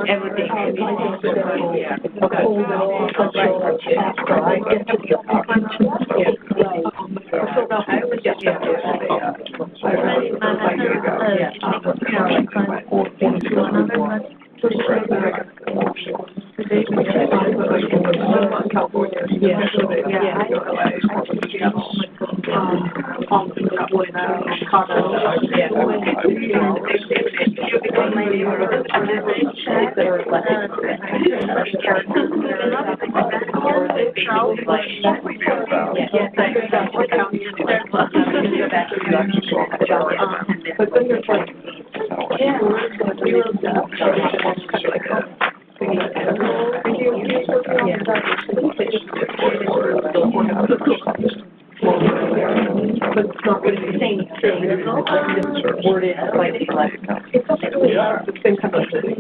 Everything. But it's not really the same thing. It's worded slightly less. It's the same kind of thing.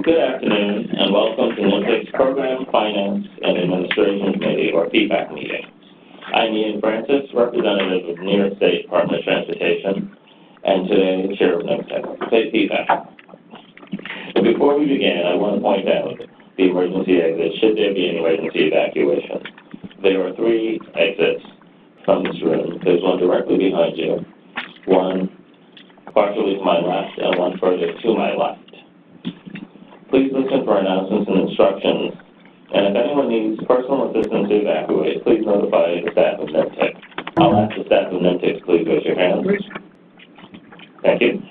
Good afternoon, and welcome to NYMTC's Program, Finance, and Administration Committee, or PFAC meeting. I'm Ian Francis, representative of New York State Department of Transportation, and today the chair of NYMTC, PFAC. But before we begin, I want to point out the emergency exits, should there be an emergency evacuation. There are 3 exits from this room. There's one directly behind you, one partially to my left, and one further to my left. Please listen for announcements and instructions, and if anyone needs personal assistance to evacuate, please notify the staff of NYMTC. I'll ask the staff of NYMTC to please raise your hands. Thank you.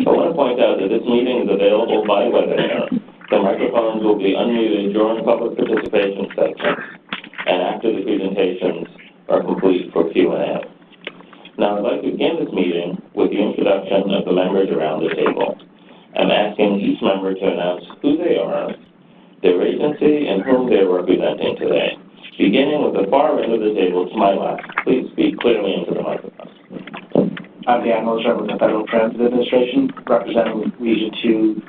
I want to point out that this meeting is available by webinar. The microphones will be unmuted during public participation sections and after the presentations are complete for Q&A. Now, I'd like to begin this meeting with the introduction of the members around the table. I'm asking each member to announce who they are, their agency, and whom they're representing today. Beginning with the far end of the table to my left, please speak clearly into the microphone. I'm the Analyst with the Federal Transit Administration, representing Region 2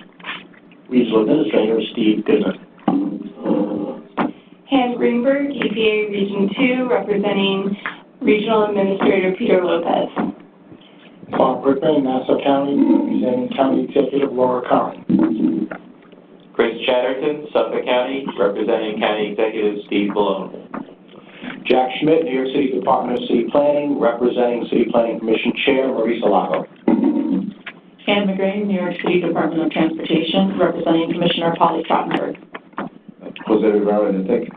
Regional Administrator Steve Goodman. Han Greenberg, EPA Region 2, representing Regional Administrator Peter Lopez. Bob Brickman, Nassau County, representing County Executive Laura Carolyn. Chris Chatterton, Suffolk County, representing County Executive Steve Malone. Jack Schmidt, New York City Department of City Planning, representing City Planning Commission Chair Marisa Lago. Anne McGrain, New York City Department of Transportation, representing Commissioner Polly Trottenberg. Jose Rivera, NYMTC.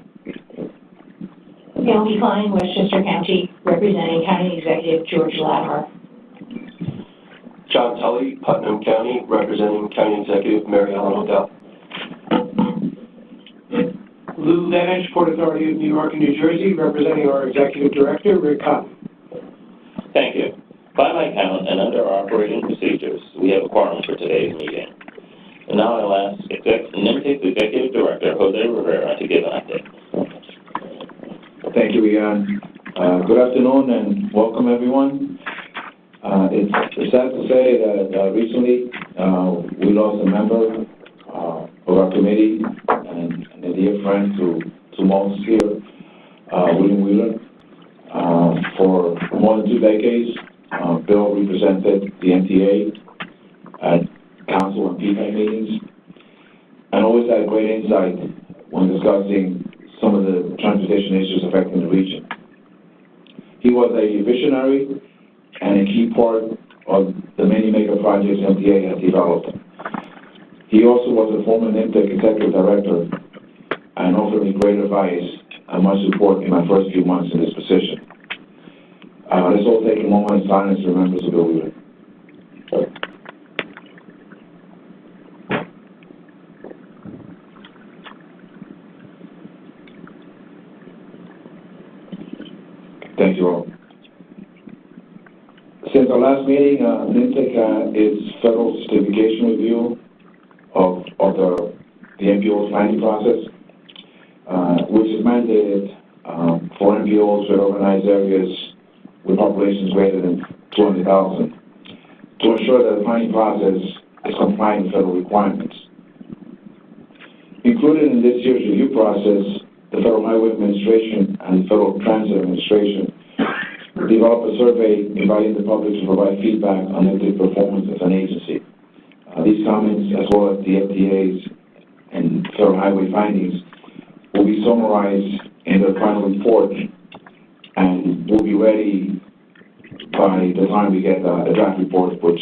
Naomi Klein, Westchester County, representing County Executive George Latimer. John Tully, Putnam County, representing County Executive Mary Ellen Odell. Lou Lenich, Port Authority of New York and New Jersey, representing our Executive Director, Rick Cotton. Thank you. By my count and under our operating procedures, we have a quorum for today's meeting. And now I'll ask NYMTC's Executive Director, Jose Rivera, to give an update. Thank you, Ian. Good afternoon and welcome, everyone. It's sad to say that recently we lost a member of our committee and a dear friend to months here, William Wheeler. For more than 2 decades, Bill represented the MTA at council and PFAC meetings, and always had great insight when discussing some of the transportation issues affecting the region. He was a visionary and a key part of the many mega projects MTA has developed. He also was a former NYMTC executive director and offered me great advice and much support in my first few months in this position. Let's all take a moment of silence to remember to go with it. Thank you all. Since our last meeting, NYMTC is federal certification review of the MPO's planning process, which is mandated for MPOs with organized areas with populations greater than 200,000 to ensure that the planning process is compliant with federal requirements. Included in this year's review process, the Federal Highway Administration and the Federal Transit Administration developed a survey inviting the public to provide feedback on the performance of an agency. These comments, as well as the FTA's and Federal Highway findings, will be summarized in the final report and will be ready by the time we get the draft report, which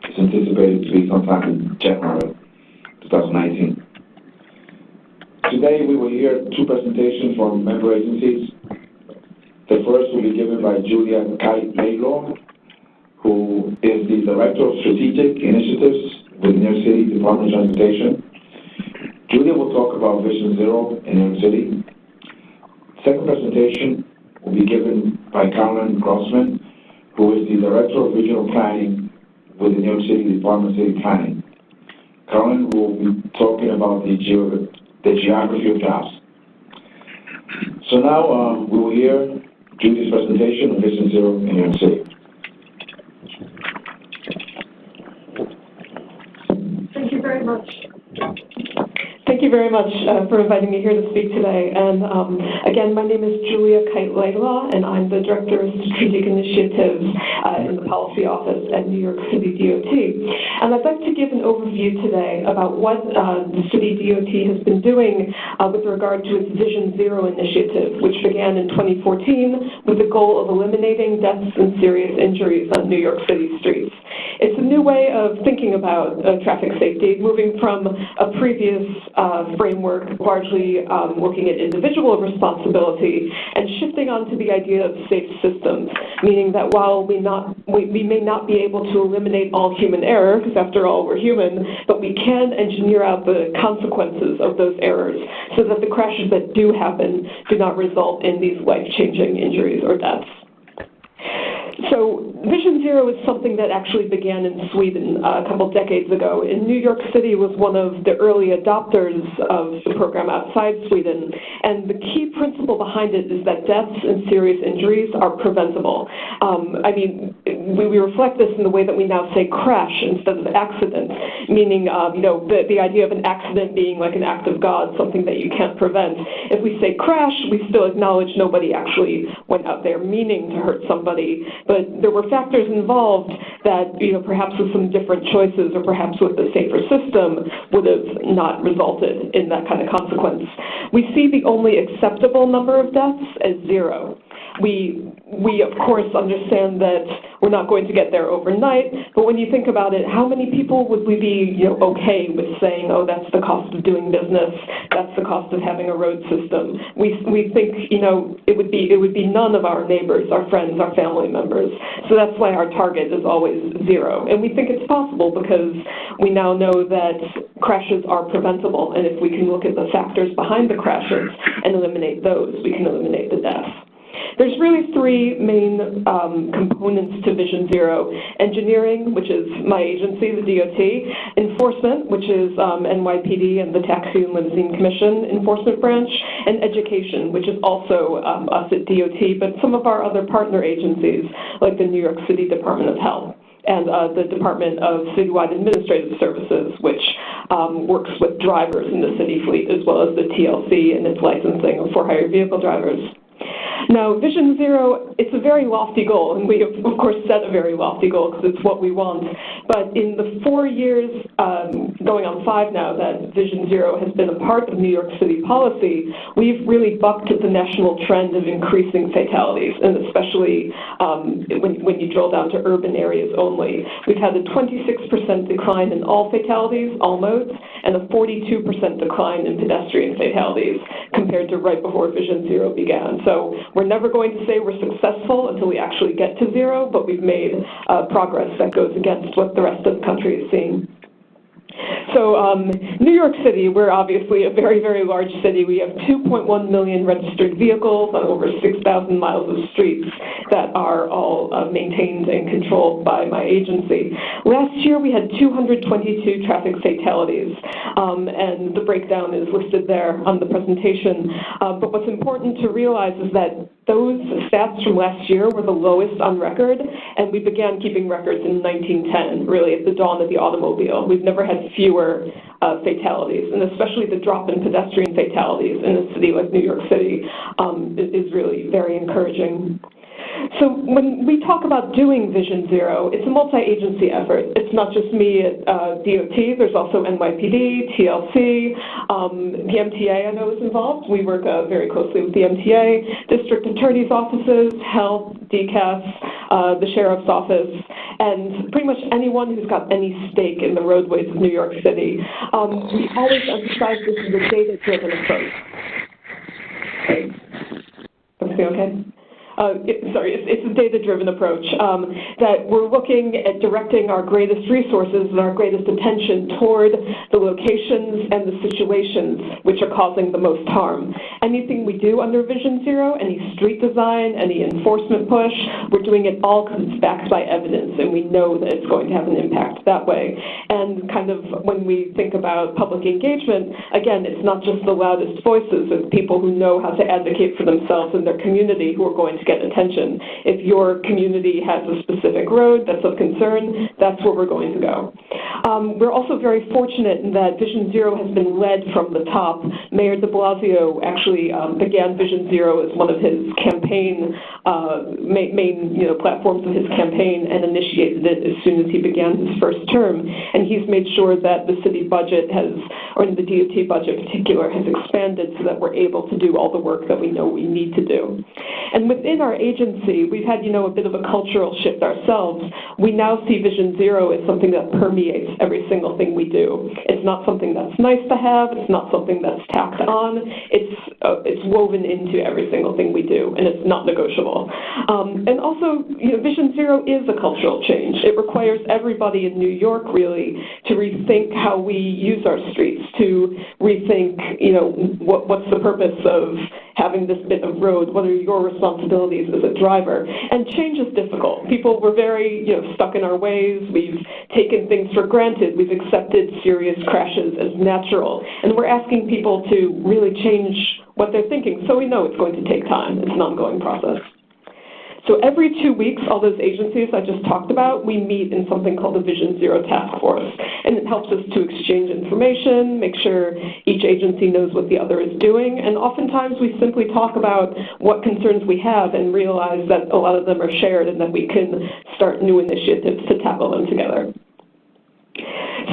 is anticipated to be sometime in January 2019. Today we will hear two presentations from member agencies. The first will be given by Julia Kite-Laidlaw, who is the Director of Strategic Initiatives with New York City Department of Transportation. Julia will talk about Vision Zero in New York City. Second presentation will be given by Carolyn Grossman, who is the Director of Regional Planning with the New York City Department of City Planning. Carolyn will be talking about the geography of jobs. So now we will hear Judy's presentation on Vision Zero in New York City. Thank you very much. Thank you very much for inviting me here to speak today. And again, my name is Julia Kite-Laidlaw, and I'm the Director of Strategic Initiatives in the Policy Office at New York City DOT. And I'd like to give an overview today about what the City DOT has been doing with regard to its Vision Zero initiative, which began in 2014 with the goal of eliminating deaths and serious injuries on New York City streets. It's a new way of thinking about traffic safety, moving from a previous framework largely looking at individual responsibility and shifting onto the idea of safe systems, meaning that while we may not be able to eliminate all human error, because after all we're human, but we can engineer out the consequences of those errors so that the crashes that do happen do not result in these life-changing injuries or deaths. So Vision Zero is something that actually began in Sweden a couple decades ago. And New York City was one of the early adopters of the program outside Sweden. And the key principle behind it is that deaths and serious injuries are preventable. We reflect this in the way that we now say crash instead of accident, meaning the idea of an accident being like an act of God, something that you can't prevent. If we say crash, we still acknowledge nobody actually went out there meaning to hurt somebody. But there were factors involved that, perhaps with some different choices or perhaps with a safer system would have not resulted in that kind of consequence. We see the only acceptable number of deaths as zero. We of course understand that we're not going to get there overnight, but when you think about it, how many people would we be, okay with saying, oh, that's the cost of doing business, that's the cost of having a road system? We think, it would be none of our neighbors, our friends, our family members. So that's why our target is always zero. And we think it's possible because we now know that crashes are preventable, and if we can look at the factors behind the crashes and eliminate those, we can eliminate the deaths. There's really three main components to Vision Zero: engineering, which is my agency, the DOT; enforcement, which is NYPD and the Taxi and Limousine Commission Enforcement Branch; and education, which is also us at DOT, but some of our other partner agencies, like the New York City Department of Health and the Department of Citywide Administrative Services, which works with drivers in the city fleet, as well as the TLC and its licensing of for-hire vehicle drivers. Now, Vision Zero, it's a very lofty goal, and we have, of course, set a very lofty goal because it's what we want. But in the 4 years, going on 5 now, that Vision Zero has been a part of New York City policy, we've really bucked the national trend of increasing fatalities, and especially when you drill down to urban areas only. We've had a 26% decline in all fatalities, all modes, and a 42% decline in pedestrian fatalities compared to right before Vision Zero began. So we're never going to say we're successful until we actually get to zero, but we've made progress that goes against what the rest of the country is seeing. So New York City, we're obviously a very, very large city. We have 2.1 million registered vehicles on over 6,000 miles of streets that are all maintained and controlled by my agency. Last year, we had 222 traffic fatalities, and the breakdown is listed there on the presentation. But what's important to realize is that those stats from last year were the lowest on record, and we began keeping records in 1910, really at the dawn of the automobile. We've never had fewer fatalities, and especially the drop in pedestrian fatalities in a city like New York City is really very encouraging. So when we talk about doing Vision Zero, it's a multi-agency effort. It's not just me at DOT. There's also NYPD, TLC, the MTA I know is involved. We work very closely with the MTA, district attorney's offices, health, DCAS, the sheriff's office, and pretty much anyone who's got any stake in the roadways of New York City. We always emphasize this is a data-driven approach. Okay. Everything okay? It's a data-driven approach that we're looking at directing our greatest resources and our greatest attention toward the locations and the situations which are causing the most harm. Anything we do under Vision Zero, any street design, any enforcement push, we're doing it all because it's backed by evidence, and we know that it's going to have an impact that way. And kind of when we think about public engagement, again, it's not just the loudest voices, it's people who know how to advocate for themselves and their community who are going to get attention. If your community has a specific road that's of concern, that's where we're going to go. We're also very fortunate in that Vision Zero has been led from the top. Mayor de Blasio actually began Vision Zero as one of his campaign, main platforms of his campaign, and initiated it as soon as he began his first term. And he's made sure that the city budget has, or the DOT budget in particular, has expanded so that we're able to do all the work that we know we need to do. And within our agency, we've had, a bit of a cultural shift ourselves. We now see Vision Zero as something that permeates every single thing we do. It's not something that's nice to have. It's not something that's tacked on. It's woven into every single thing we do, and it's not negotiable. And also, Vision Zero is a cultural change. It requires everybody in New York, really, to rethink how we use our streets, to rethink, what's the purpose of having this bit of road, what are your responsibilities as a driver. And change is difficult. People were very, stuck in our ways. We've taken things for granted. We've accepted serious crashes as natural. And we're asking people to really change what they're thinking. So we know it's going to take time. It's an ongoing process. So every 2 weeks, all those agencies I just talked about, we meet in something called the Vision Zero Task Force. And it helps us to exchange information, make sure each agency knows what the other is doing. And oftentimes we simply talk about what concerns we have and realize that a lot of them are shared and that we can start new initiatives to tackle them together.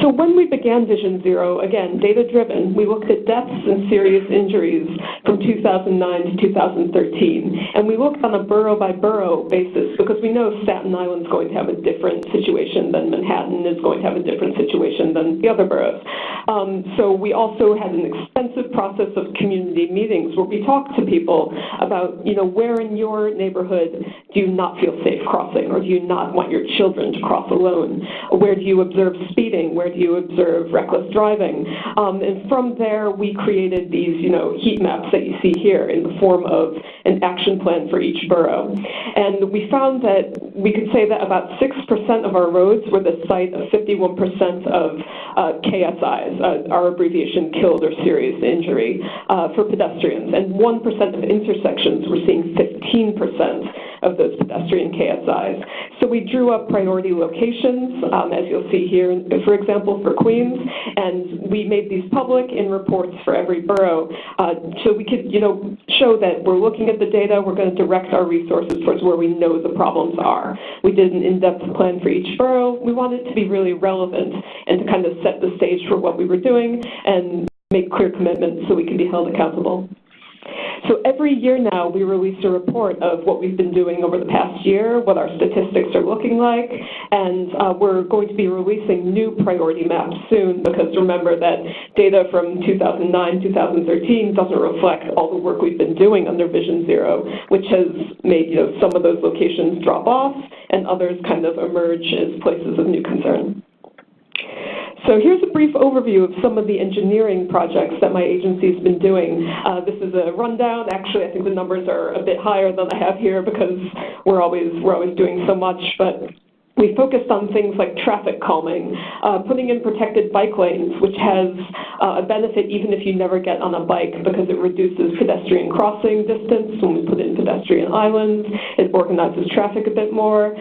So when we began Vision Zero, again, data-driven, we looked at deaths and serious injuries from 2009 to 2013. And we looked on a borough-by-borough basis because we know Staten Island is going to have a different situation than Manhattan is going to have a different situation than the other boroughs. So we also had an extensive process of community meetings where we talked to people about, where in your neighborhood do you not feel safe crossing, or do you not want your children to cross alone? Where do you observe speeding? Where do you observe reckless driving? And from there, we created these, heat maps that you see here in the form of an action plan for each borough. And we found that we could say that about 6% of our roads were the site of 51% of KSIs, our abbreviation killed or serious injury, for pedestrians. And 1% of intersections, we're seeing 15% of those pedestrian KSIs. So we drew up priority locations, as you'll see here, for example, for Queens, and we made these public in reports for every borough, so we could, show that we're looking at the data, we're going to direct our resources towards where we know the problems are. We did an in-depth plan for each borough. We wanted it to be really relevant and to kind of set the stage for what we were doing and make clear commitments so we could be held accountable. So every year now, we release a report of what we've been doing over the past year, what our statistics are looking like, and we're going to be releasing new priority maps soon, because remember that data from 2009, 2013 doesn't reflect all the work we've been doing under Vision Zero, which has made some of those locations drop off and others kind of emerge as places of new concern. So here's a brief overview of some of the engineering projects that my agency's been doing. This is a rundown. Actually, I think the numbers are a bit higher than I have here because we're always doing so much, but we focused on things like traffic calming, putting in protected bike lanes, which has a benefit even if you never get on a bike because it reduces pedestrian crossing distance when we put in pedestrian islands. It organizes traffic a bit more.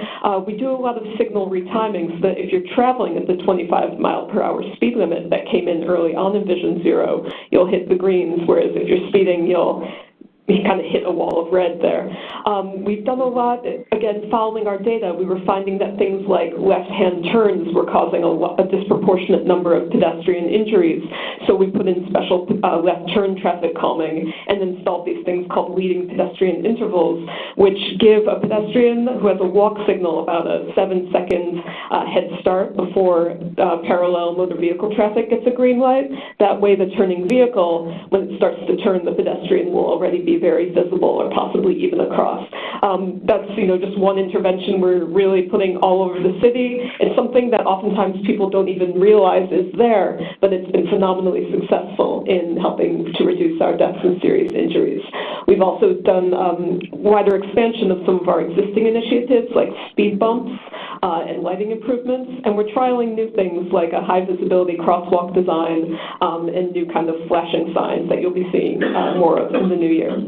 We do a lot of signal retiming so that if you're traveling at the 25-mile-per-hour speed limit that came in early on in Vision Zero, you'll hit the greens, whereas if you're speeding, we kind of hit a wall of red there. We've done a lot, again, following our data, we were finding that things like left-hand turns were causing a disproportionate number of pedestrian injuries. So we put in special left turn traffic calming and installed these things called leading pedestrian intervals, which give a pedestrian who has a walk signal about a 7-second head start before parallel motor vehicle traffic gets a green light. That way the turning vehicle, when it starts to turn, the pedestrian will already be very visible or possibly even across. That's, just one intervention we're really putting all over the city. It's something that oftentimes people don't even realize is there, but it's been phenomenally successful in helping to reduce our deaths and serious injuries. We've also done wider expansion of some of our existing initiatives like speed bumps and lighting improvements, and we're trialing new things like a high visibility crosswalk design and new kind of flashing signs that you'll be seeing more of in the new year.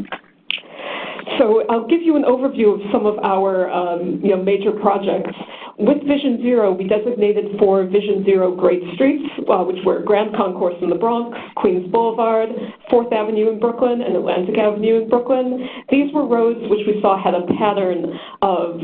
So I'll give you an overview of some of our major projects. With Vision Zero, we designated 4 Vision Zero Great Streets, which were Grand Concourse in the Bronx, Queens Boulevard, 4th Avenue in Brooklyn, and Atlantic Avenue in Brooklyn. These were roads which we saw had a pattern of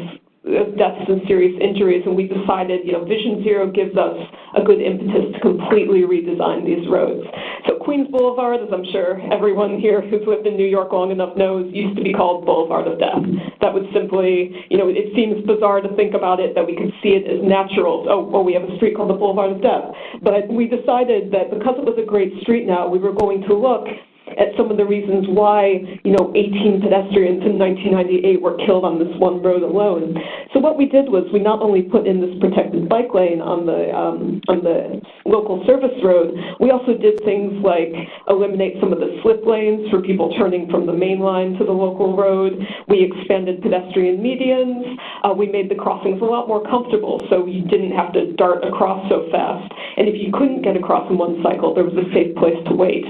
deaths and serious injuries, and we decided, Vision Zero gives us a good impetus to completely redesign these roads. So Queens Boulevard, as I'm sure everyone here who's lived in New York long enough knows, used to be called Boulevard of Death. That was simply, it seems bizarre to think about it, that we could see it as natural. Oh, we have a street called the Boulevard of Death. But we decided that because it was a great street now, we were going to look at some of the reasons why, 18 pedestrians in 1998 were killed on this one road alone. So what we did was we not only put in this protected bike lane on the local service road, we also did things like eliminate some of the slip lanes for people turning from the main line to the local road. We expanded pedestrian medians. We made the crossings a lot more comfortable so you didn't have to dart across so fast. And if you couldn't get across in one cycle, there was a safe place to wait.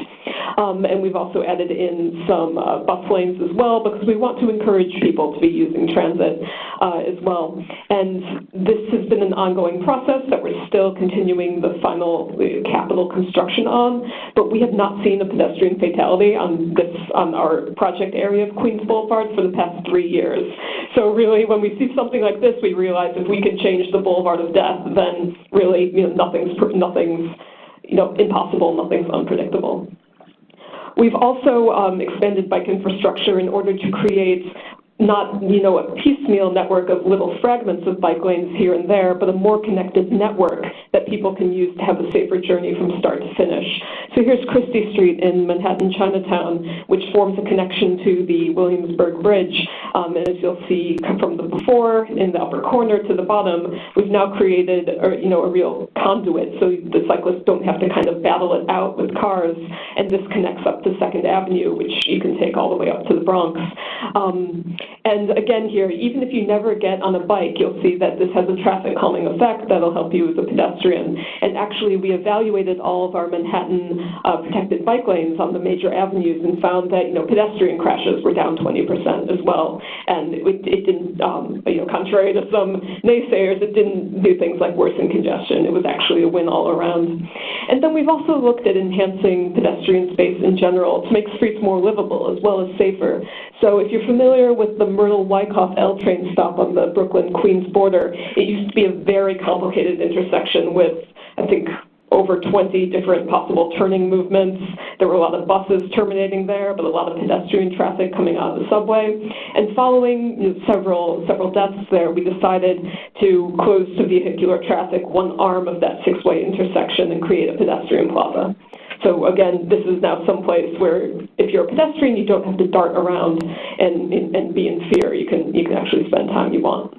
And we've also added in some bus lanes as well because we want to encourage people to be using transit as well. And this has been an ongoing process that we're still continuing the final capital construction on, but we have not seen a pedestrian fatality on our project area of Queens Boulevard for the past 3 years. So really, when we see something like this, we realize if we can change the Boulevard of Death, then really, nothing's impossible, nothing's unpredictable. We've also expanded bike infrastructure in order to create not, a piecemeal network of little fragments of bike lanes here and there, but a more connected network that people can use to have a safer journey from start to finish. So here's Christie Street in Manhattan, Chinatown, which forms a connection to the Williamsburg Bridge. And as you'll see from the before, in the upper corner to the bottom, we've now created, a real conduit, so the cyclists don't have to kind of battle it out with cars. And this connects up to 2nd Avenue, which you can take all the way up to the Bronx. And again here, even if you never get on a bike, you'll see that this has a traffic calming effect that'll help you as a pedestrian. And actually, we evaluated all of our Manhattan protected bike lanes on the major avenues and found that, pedestrian crashes were down 20% as well. And it didn't, contrary to some naysayers, it didn't do things like worsen congestion. It was actually a win all around. And then we've also looked at enhancing pedestrian space in general to make streets more livable as well as safer. So if you're familiar with the Myrtle-Wyckoff L train stop on the Brooklyn-Queens border, it used to be a very complicated intersection with, I think, over 20 different possible turning movements. There were a lot of buses terminating there, but a lot of pedestrian traffic coming out of the subway. And following several deaths there, we decided to close to vehicular traffic one arm of that six-way intersection and create a pedestrian plaza. So again, this is now someplace where if you're a pedestrian, you don't have to dart around and be in fear. You can actually spend time you want.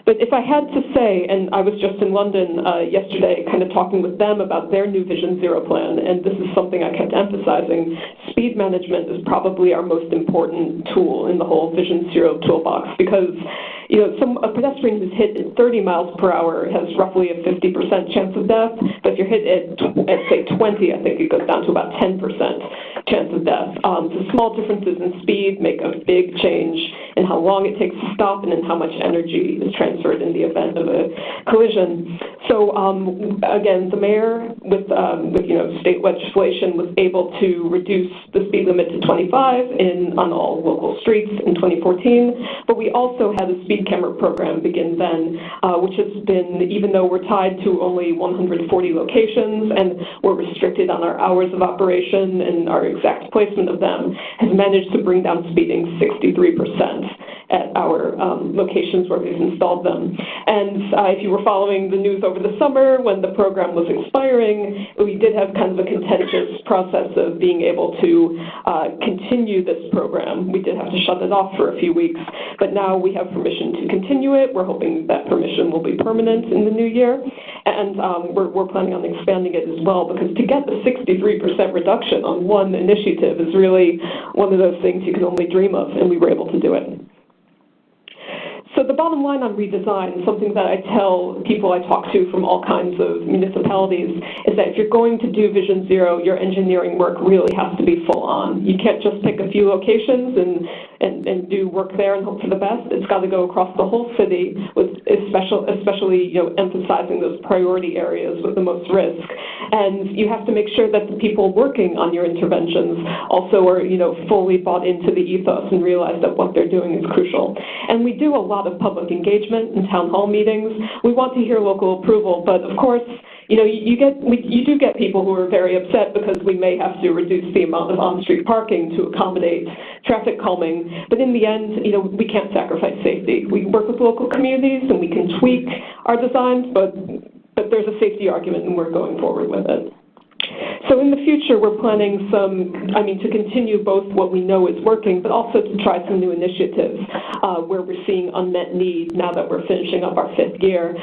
But if I had to say, and I was just in London yesterday kind of talking with them about their new Vision Zero plan, and this is something I kept emphasizing, speed management is probably our most important tool in the whole Vision Zero toolbox, because a pedestrian who's hit at 30 miles per hour has roughly a 50% chance of death, but if you're hit at say 20, I think it goes down to about 10% chance of death. So small differences in speed make a big change in how long it takes to stop and in how much energy is transferred in the event of a collision. So again, the mayor with state legislation was able to reduce the speed limit to 25 on all local streets in 2014, but we also had a speed camera program begin then, which has been, even though we're tied to only 140 locations and we're restricted on our hours of operation and our exact placement of them, has managed to bring down speeding 63% at our locations where we've installed them. And if you were following the news over the summer when the program was expiring, we did have kind of a contentious process of being able to continue this program. We did have to shut it off for a few weeks, but now we have permission to continue it. We're hoping that permission will be permanent in the new year, and we're planning on expanding it as well, because to get the 63% reduction on one initiative is really one of those things you can only dream of, and we were able to do it. So the bottom line on redesign, something that I tell people I talk to from all kinds of municipalities, is that if you're going to do Vision Zero, your engineering work really has to be full on. You can't just pick a few locations and do work there and hope for the best. It's got to go across the whole city, with especially emphasizing those priority areas with the most risk. And you have to make sure that the people working on your interventions also are fully bought into the ethos and realize that what they're doing is crucial. And we do a lot of public engagement and town hall meetings. We want to hear local approval, but of course, you do get people who are very upset because we may have to reduce the amount of on-street parking to accommodate traffic calming. But in the end, we can't sacrifice safety. We work with local communities and we can tweak our designs, but there's a safety argument and we're going forward with it. So in the future, we're planning to continue both what we know is working, but also to try some new initiatives where we're seeing unmet need now that we're finishing up our fifth year.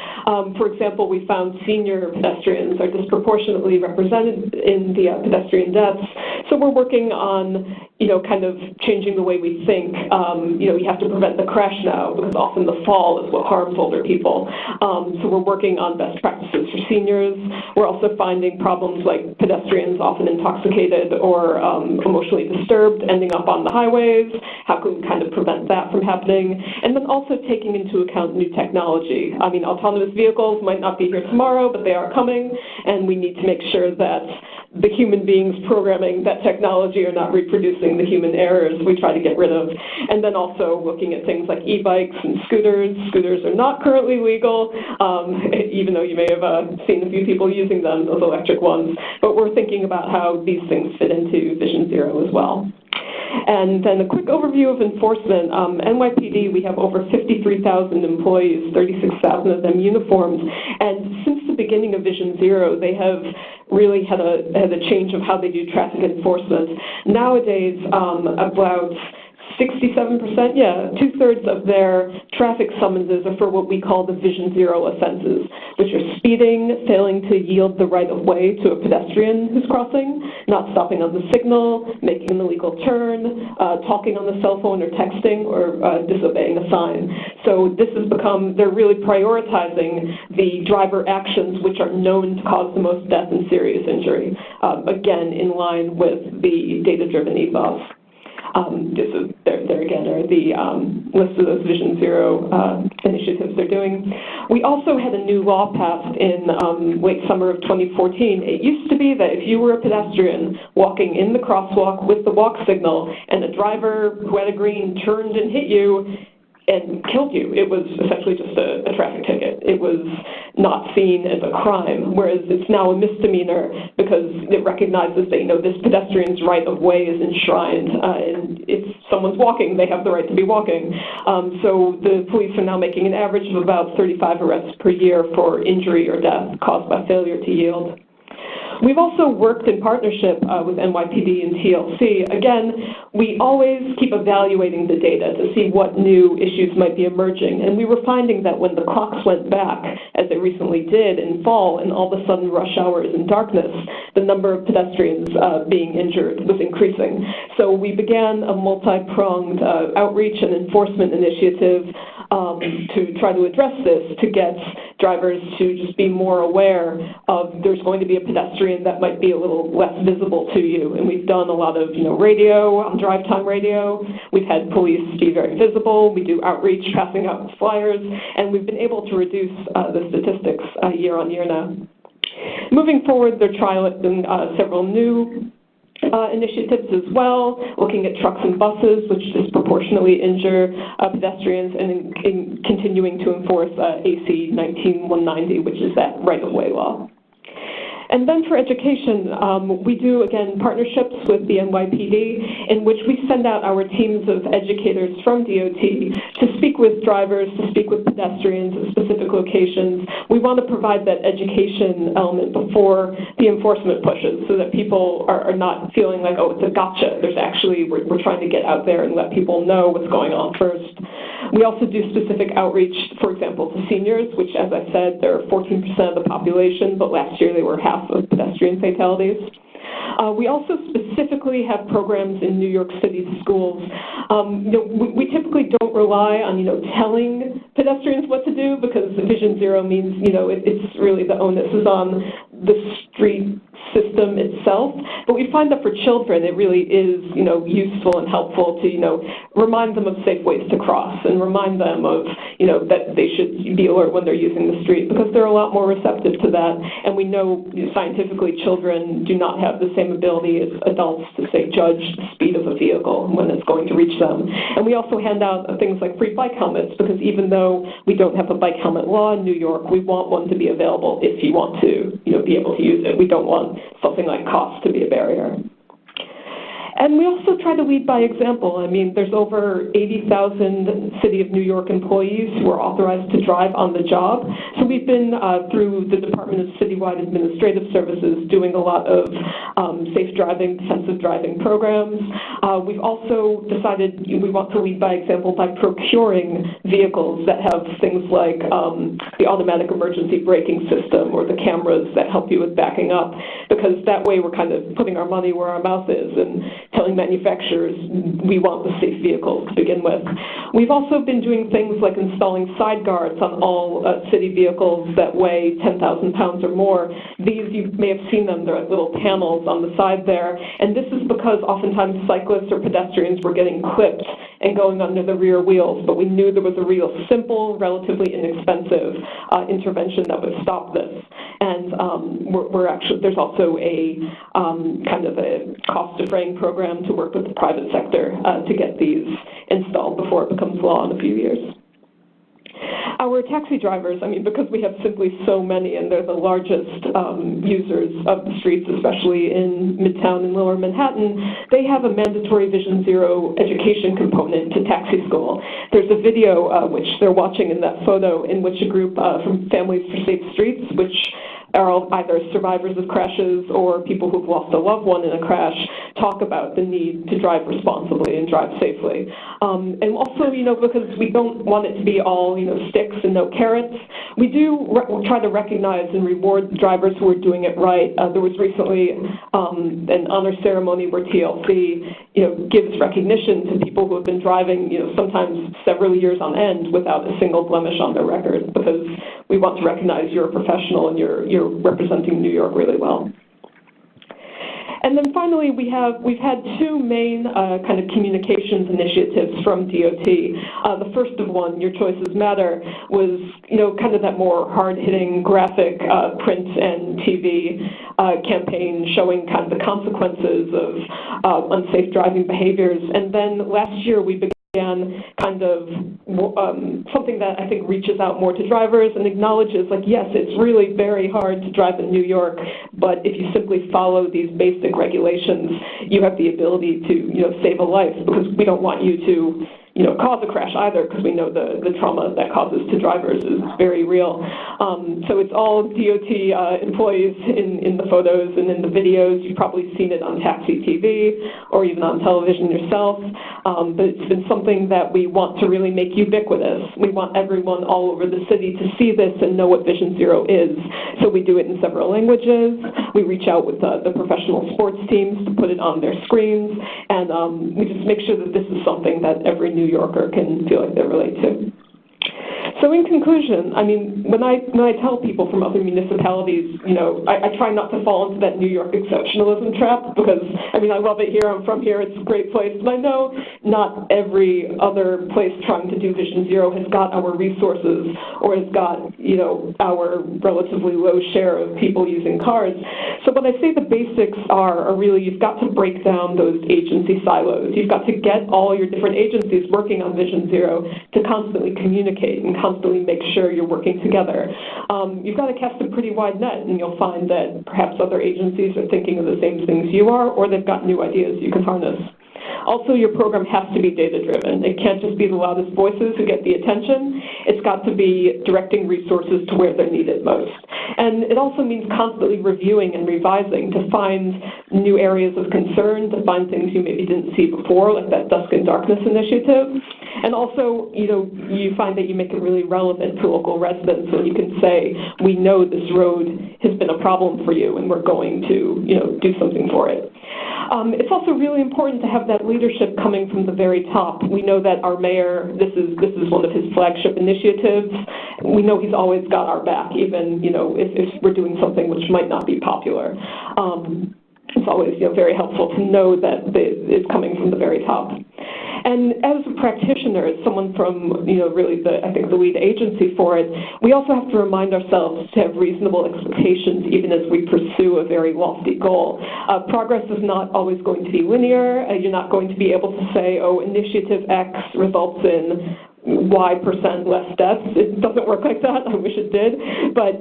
For example, we found senior pedestrians are disproportionately represented in the pedestrian deaths. So we're working on, kind of changing the way we think. You have to prevent the crash now because often the fall is what harms older people. So we're working on best practices for seniors. We're also finding problems like pedestrians often intoxicated or emotionally disturbed ending up on the highways. How can we kind of prevent that from happening? And then also taking into account new technology. Autonomous vehicles might not be here tomorrow, but they are coming, and we need to make sure that the human beings programming that technology are not reproducing the human errors we try to get rid of. And then also looking at things like e-bikes and scooters. Scooters are not currently legal, even though you may have seen a few people using them, those electric ones. But we're thinking about how these things fit into Vision Zero as well. And then a quick overview of enforcement. NYPD, we have over 53,000 employees, 36,000 of them uniformed. And since the beginning of Vision Zero, they have really had a change of how they do traffic enforcement. Nowadays, about 67%, two-thirds of their traffic summonses are for what we call the Vision Zero offenses, which are speeding, failing to yield the right of way to a pedestrian who's crossing, not stopping on the signal, making an illegal turn, talking on the cell phone or texting, or disobeying a sign. So this has become, they're really prioritizing the driver actions which are known to cause the most death and serious injury, again, in line with the data-driven ethos. There again are the list of those Vision Zero initiatives they're doing. We also had a new law passed in late summer of 2014. It used to be that if you were a pedestrian walking in the crosswalk with the walk signal and a driver who had a green turned and hit you and killed you, it was essentially just a traffic ticket. It was not seen as a crime, whereas it's now a misdemeanor because it recognizes that, this pedestrian's right of way is enshrined, and if someone's walking, they have the right to be walking. So the police are now making an average of about 35 arrests per year for injury or death caused by failure to yield. We've also worked in partnership with NYPD and TLC. Again, we always keep evaluating the data to see what new issues might be emerging. And we were finding that when the clocks went back, as they recently did in fall, and all of a sudden rush hours and darkness, the number of pedestrians being injured was increasing. So we began a multi-pronged outreach and enforcement initiative to try to address this, to get drivers to just be more aware of there's going to be a pedestrian that might be a little less visible to you. And we've done a lot of, radio, drive time radio. We've had police be very visible. We do outreach, passing out flyers, and we've been able to reduce the statistics year on year now. Moving forward, they're trialing several new initiatives as well, looking at trucks and buses, which disproportionately injure pedestrians, and in continuing to enforce AC 19190, which is that right-of-way law. And then for education, we do, again, partnerships with the NYPD in which we send out our teams of educators from DOT to speak with drivers, to speak with pedestrians at specific locations. We want to provide that education element before the enforcement pushes so that people are not feeling like, oh, it's a gotcha. There's actually, we're trying to get out there and let people know what's going on first. We also do specific outreach, for example, to seniors, which, as I said, they're 14% of the population, but last year they were half of pedestrian fatalities. We also specifically have programs in New York City schools. We typically don't rely on, telling pedestrians what to do because Vision Zero means, it's really the onus is on the street system itself. But we find that for children, it really is, useful and helpful to, remind them of safe ways to cross and remind them of, that they should be alert when they're using the street because they're a lot more receptive to that. And we know scientifically children do not have the same ability as adults to, say, judge the speed of a vehicle when it's going to reach them. And we also hand out things like free bike helmets because even though we don't have a bike helmet law in New York, we want one to be available if you want to, be able to use it. We don't want something like cost to be a barrier. And we also try to lead by example. I mean, there's over 80,000 City of New York employees who are authorized to drive on the job. So we've been, through the Department of Citywide Administrative Services, doing a lot of safe driving, defensive driving programs. We've also decided we want to lead by example by procuring vehicles that have things like the automatic emergency braking system or the cameras that help you with backing up, because that way we're kind of putting our money where our mouth is and telling manufacturers we want the safe vehicles to begin with. We've also been doing things like installing side guards on all city vehicles that weigh 10,000 pounds or more. These, you may have seen them, they're like little panels on the side there, and this is because oftentimes cyclists or pedestrians were getting clipped and going under the rear wheels, but we knew there was a real simple, relatively inexpensive intervention that would stop this. And we're actually, there's also a kind of a cost-defraying program to work with the private sector to get these installed before it becomes law in a few years. Our taxi drivers, because we have simply so many and they're the largest users of the streets, especially in Midtown and Lower Manhattan, they have a mandatory Vision Zero education component to taxi school. There's a video which they're watching in that photo in which a group from Families for Safe Streets, which are either survivors of crashes or people who've lost a loved one in a crash talk about the need to drive responsibly and drive safely. And also, because we don't want it to be all, sticks and no carrots, we do try to recognize and reward drivers who are doing it right. There was recently an honor ceremony where TLC, gives recognition to people who have been driving, sometimes several years on end without a single blemish on their record, because we want to recognize you're a professional and you're representing New York really well. And then finally, we've had two main kind of communications initiatives from DOT. The first of one, Your Choices Matter, was kind of that more hard-hitting graphic print and TV campaign showing kind of the consequences of unsafe driving behaviors. And then last year we began kind of something that I think reaches out more to drivers and acknowledges, like, yes, it's really very hard to drive in New York, but if you simply follow these basic regulations, you have the ability to, save a life, because we don't want you to, cause a crash either, because we know the trauma that causes to drivers is very real. So it's all DOT employees in the photos and in the videos. You've probably seen it on Taxi TV or even on television yourself. But it's been something that we want to really make ubiquitous. We want everyone all over the city to see this and know what Vision Zero is. So we do it in several languages. We reach out with the professional sports teams to put it on their screens. And we just make sure that this is something that every New Yorker can feel like they relate to. So in conclusion, I mean, when I tell people from other municipalities, I try not to fall into that New York exceptionalism trap, because, I mean, I love it here, I'm from here, it's a great place, but I know not every other place trying to do Vision Zero has got our resources or has got, our relatively low share of people using cars. So what I say the basics are really, you've got to break down those agency silos. You've got to get all your different agencies working on Vision Zero to constantly communicate and constantly make sure you're working together. You've got to cast a pretty wide net, and you'll find that perhaps other agencies are thinking of the same things you are, or they've got new ideas you can harness. Also, your program has to be data-driven. It can't just be the loudest voices who get the attention. It's got to be directing resources to where they're needed most. And it also means constantly reviewing and revising to find new areas of concern, to find things you maybe didn't see before, like that Dusk and Darkness initiative. And also, you find that you make it really relevant to local residents, so you can say, we know this road has been a problem for you, and we're going to, do something for it. It's also really important to have that leadership coming from the very top. We know that our mayor, this is one of his flagship initiatives. We know he's always got our back, even, if we're doing something which might not be popular. It's always, very helpful to know that it's coming from the very top. And as a practitioner, as someone from, really I think the lead agency for it, we also have to remind ourselves to have reasonable expectations even as we pursue a very lofty goal. Progress is not always going to be linear. You're not going to be able to say, oh, initiative X results in Y% less deaths. It doesn't work like that. I wish it did. But,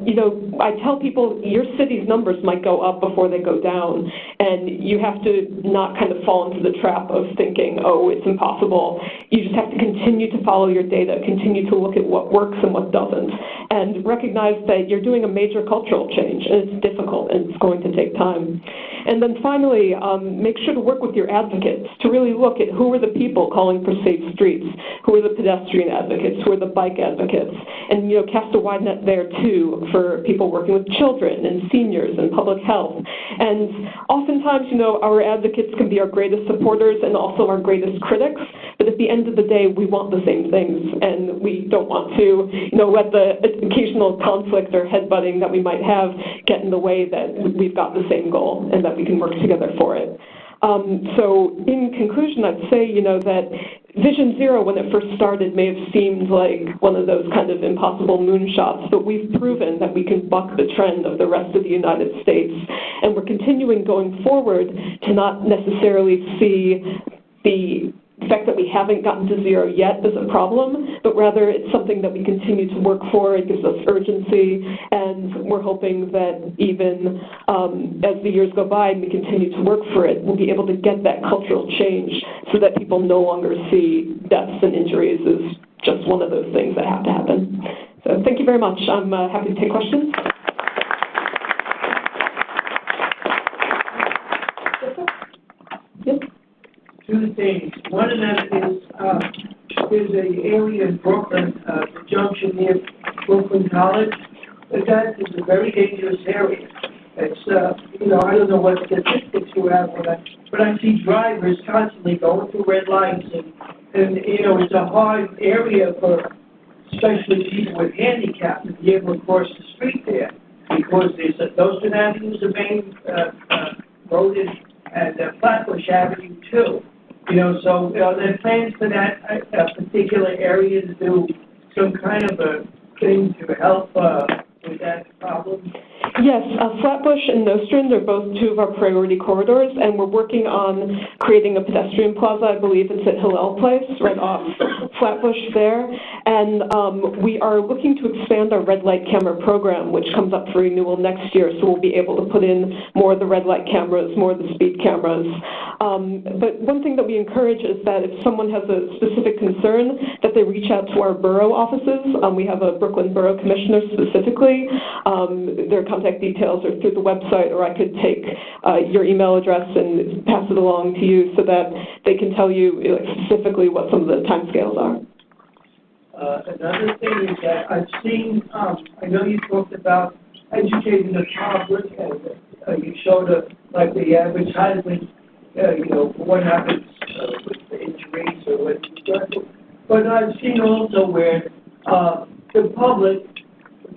I tell people your city's numbers might go up before they go down, and you have to not kind of fall into the trap of thinking, oh, it's impossible. You just have to continue to follow your data, continue to look at what works and what doesn't, and recognize that you're doing a major cultural change, and it's difficult, and it's going to take time. And then finally, make sure to work with your advocates to really look at who are the people calling for safe streets, who are the pedestrian advocates, who are the bike advocates, and cast a wide net there too for people working with children and seniors and public health. And oftentimes, our advocates can be our greatest supporters and also our greatest critics, but at the end of the day, we want the same things, and we don't want to, let the occasional conflict or headbutting that we might have get in the way that we've got the same goal and that we can work together for it. So in conclusion, I'd say, that Vision Zero, when it first started, may have seemed like one of those kind of impossible moonshots, but we've proven that we can buck the trend of the rest of the United States, and we're continuing going forward to not necessarily see the fact that we haven't gotten to zero yet is a problem, but rather it's something that we continue to work for. It gives us urgency, and we're hoping that even as the years go by and we continue to work for it, we'll be able to get that cultural change so that people no longer see deaths and injuries as just one of those things that have to happen. So thank you very much. I'm happy to take questions. two things. One of them is, there's an area in Brooklyn, the junction near Brooklyn College, but that is a very dangerous area. It's, I don't know what statistics you have, but I see drivers constantly going through red lights, and it's a hard area for especially people with handicap to be able to cross the street there, because those avenues are main road and Flatbush Avenue too. So are there plans for that particular area to do some kind of a thing to help with that problem? Yes, Flatbush and Nostrand are both two of our priority corridors, and we're working on creating a pedestrian plaza. I believe it's at Hillel Place, right off Flatbush there. And we are looking to expand our red light camera program, which comes up for renewal next year, so we'll be able to put in more of the red light cameras, more of the speed cameras. But one thing that we encourage is that if someone has a specific concern, that they reach out to our borough offices. We have a Brooklyn Borough Commissioner specifically. Their contact details are through the website, or I could take your email address and pass it along to you so that they can tell you specifically what some of the timescales are. Another thing is that I've seen, I know you talked about educating the public, and you showed the advertisement, what happens with the injuries or what you do. But I've seen also where the public,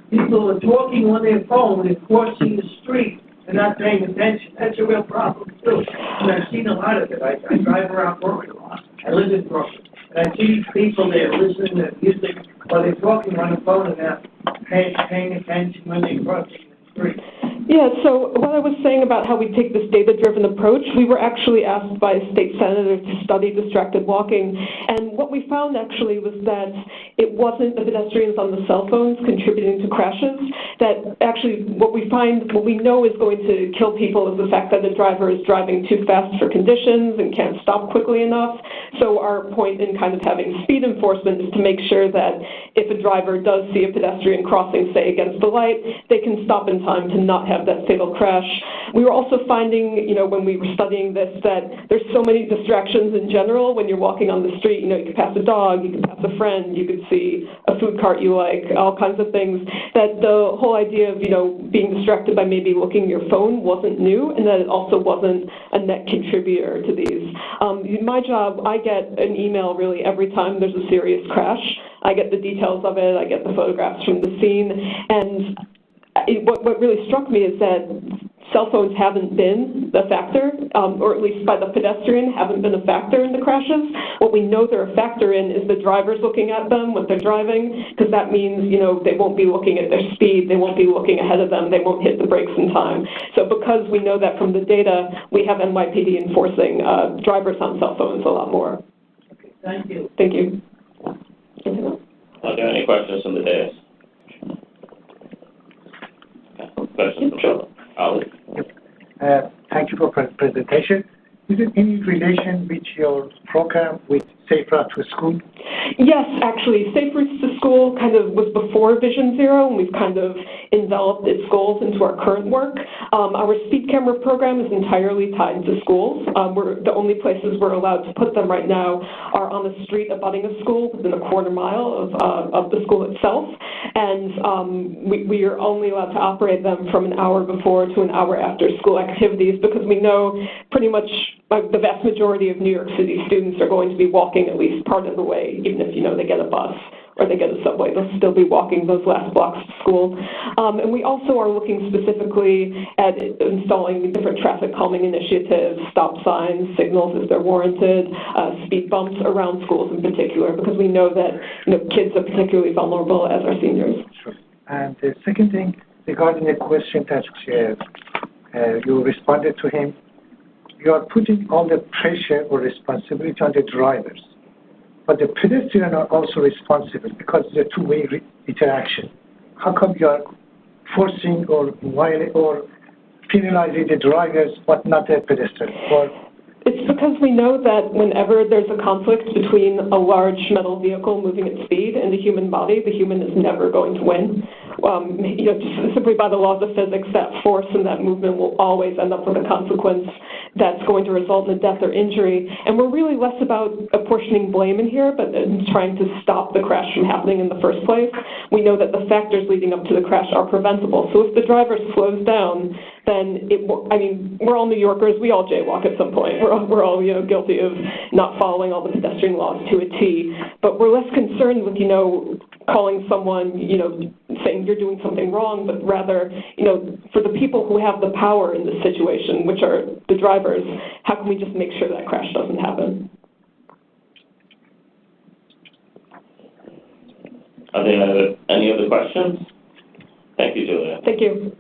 people are talking on their phone and crossing the street and not paying attention. That's a real problem too. And I've seen a lot of it. I drive around Brooklyn a lot. I live in Brooklyn. And I see people there listening to music while they're talking on the phone and not paying attention when they're crossing the street. Yeah, so what I was saying about how we take this data-driven approach, we were actually asked by a state senator to study distracted walking, and what we found actually was that it wasn't the pedestrians on the cell phones contributing to crashes, that actually what we know is going to kill people is the fact that the driver is driving too fast for conditions and can't stop quickly enough. So our point in kind of having speed enforcement is to make sure that if a driver does see a pedestrian crossing, say, against the light, they can stop in time to not have that fatal crash. We were also finding, when we were studying this, that there's so many distractions in general when you're walking on the street. You could pass a dog, you could pass a friend, you could see a food cart you like, all kinds of things, that the whole idea of, being distracted by maybe looking at your phone wasn't new, and that it also wasn't a net contributor to these. My job, I get an email really every time there's a serious crash. I get the details of it, I get the photographs from the scene, and what really struck me is that cell phones haven't been the factor, or at least by the pedestrian, haven't been a factor in the crashes. What we know they're a factor in is the drivers looking at them when they're driving, because that means, they won't be looking at their speed, they won't be looking ahead of them, they won't hit the brakes in time. So because we know that from the data, we have NYPD enforcing drivers on cell phones a lot more. Okay, thank you. Thank you. Are there any questions from the dais? Questions from Carolyn? Thank you for presentation. Is there any relation with your program with Safe Route to School? Yes, actually, Safe Routes to School kind of was before Vision Zero, and we've kind of enveloped its goals into our current work. Our speed camera program is entirely tied to schools. The only places we're allowed to put them right now are on the street abutting a school within a quarter mile of the school itself, and we are only allowed to operate them from an hour before to an hour after school activities, because we know pretty much the vast majority of New York City students are going to be walking at least part of the way, even if, they get a bus or they get a subway, they'll still be walking those last blocks to school. And we also are looking specifically at installing different traffic calming initiatives, stop signs, signals if they're warranted, speed bumps around schools in particular, because we know that kids are particularly vulnerable as our seniors. Sure. And the second thing, regarding a question that you responded to him, you are putting all the pressure or responsibility on the drivers. But the pedestrians are also responsible because it's a two-way interaction. How come you are forcing or penalizing the drivers but not the pedestrians? It's because we know that whenever there's a conflict between a large metal vehicle moving at speed and the human body, the human is never going to win. Just simply by the laws of physics, that force and that movement will always end up with a consequence that's going to result in a death or injury. And we're really less about apportioning blame in here, but trying to stop the crash from happening in the first place. We know that the factors leading up to the crash are preventable. So if the driver slows down, then we're all New Yorkers. We all jaywalk at some point. We're all guilty of not following all the pedestrian laws to a T. But we're less concerned with calling someone saying you're doing something wrong, but rather for the people who have the power in this situation, which are the drivers, how can we just make sure that crash doesn't happen? Are there any other questions? Thank you, Julia. Thank you.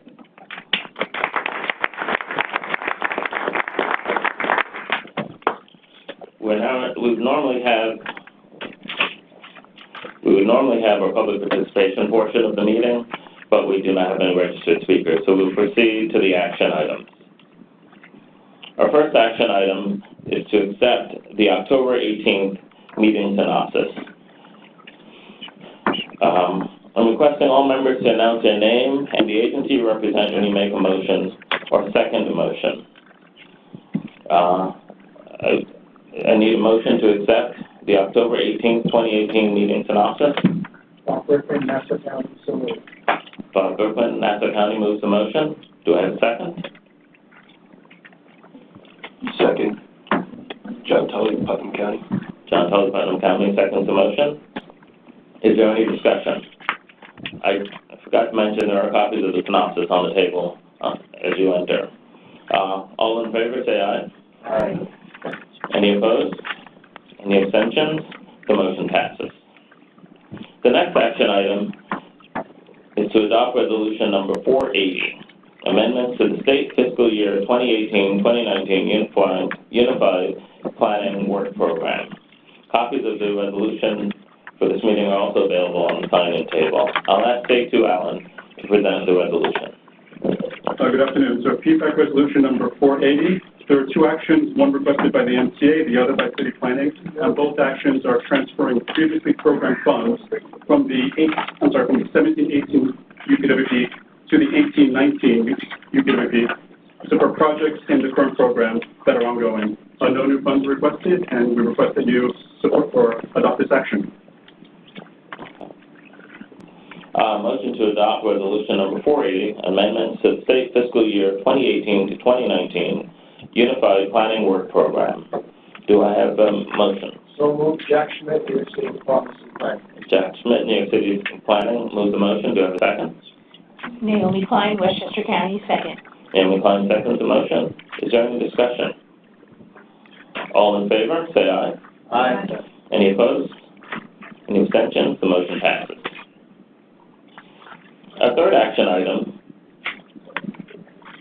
We would normally have our public participation portion of the meeting, but we do not have any registered speakers, so we'll proceed to the action items. Our first action item is to accept the October 18th meeting synopsis. I'm requesting all members to announce their name and the agency you represent when you make a motion or second a motion. I need a motion to accept the October 18th, 2018 meeting synopsis. Bob Berkman, Nassau County, so moved. Bob Berkman, Nassau County moves the motion. Do I have a second? Second. John Tully, Putnam County. John Tully, Putnam County seconds the motion. Is there any discussion? I forgot to mention there are copies of the synopsis on the table as you enter. All in favor, say aye. Aye. Any opposed? Any abstentions? The motion passes. The next action item is to adopt resolution number 480, amendments to the state fiscal year 2018-2019 Unified Planning Work Program. Copies of the resolution for this meeting are also available on the sign-in table. I'll ask Day 2 Allen to present the resolution. Good afternoon. So PFAC resolution number 480. There are two actions, one requested by the MTA, the other by city planning. Both actions are transferring previously programmed funds from the 17-18 UPWP to the 18-19 UPWP. So for projects in the current program that are ongoing. No new funds requested, and we request that you support or adopt this action. Motion to adopt resolution number 480, amendments to the state fiscal year 2018 to 2019 Unified Planning Work Program. Do I have a motion? So moved. Jack Schmidt, New York City Department of Planning. Jack Schmidt, New York City Planning, moves the motion. Do I have a second? Naomi Klein, Westchester County, second. Naomi Klein seconds the motion. Is there any discussion? All in favor, say aye. Aye. Any opposed? Any abstentions? The motion passes. Our third action item.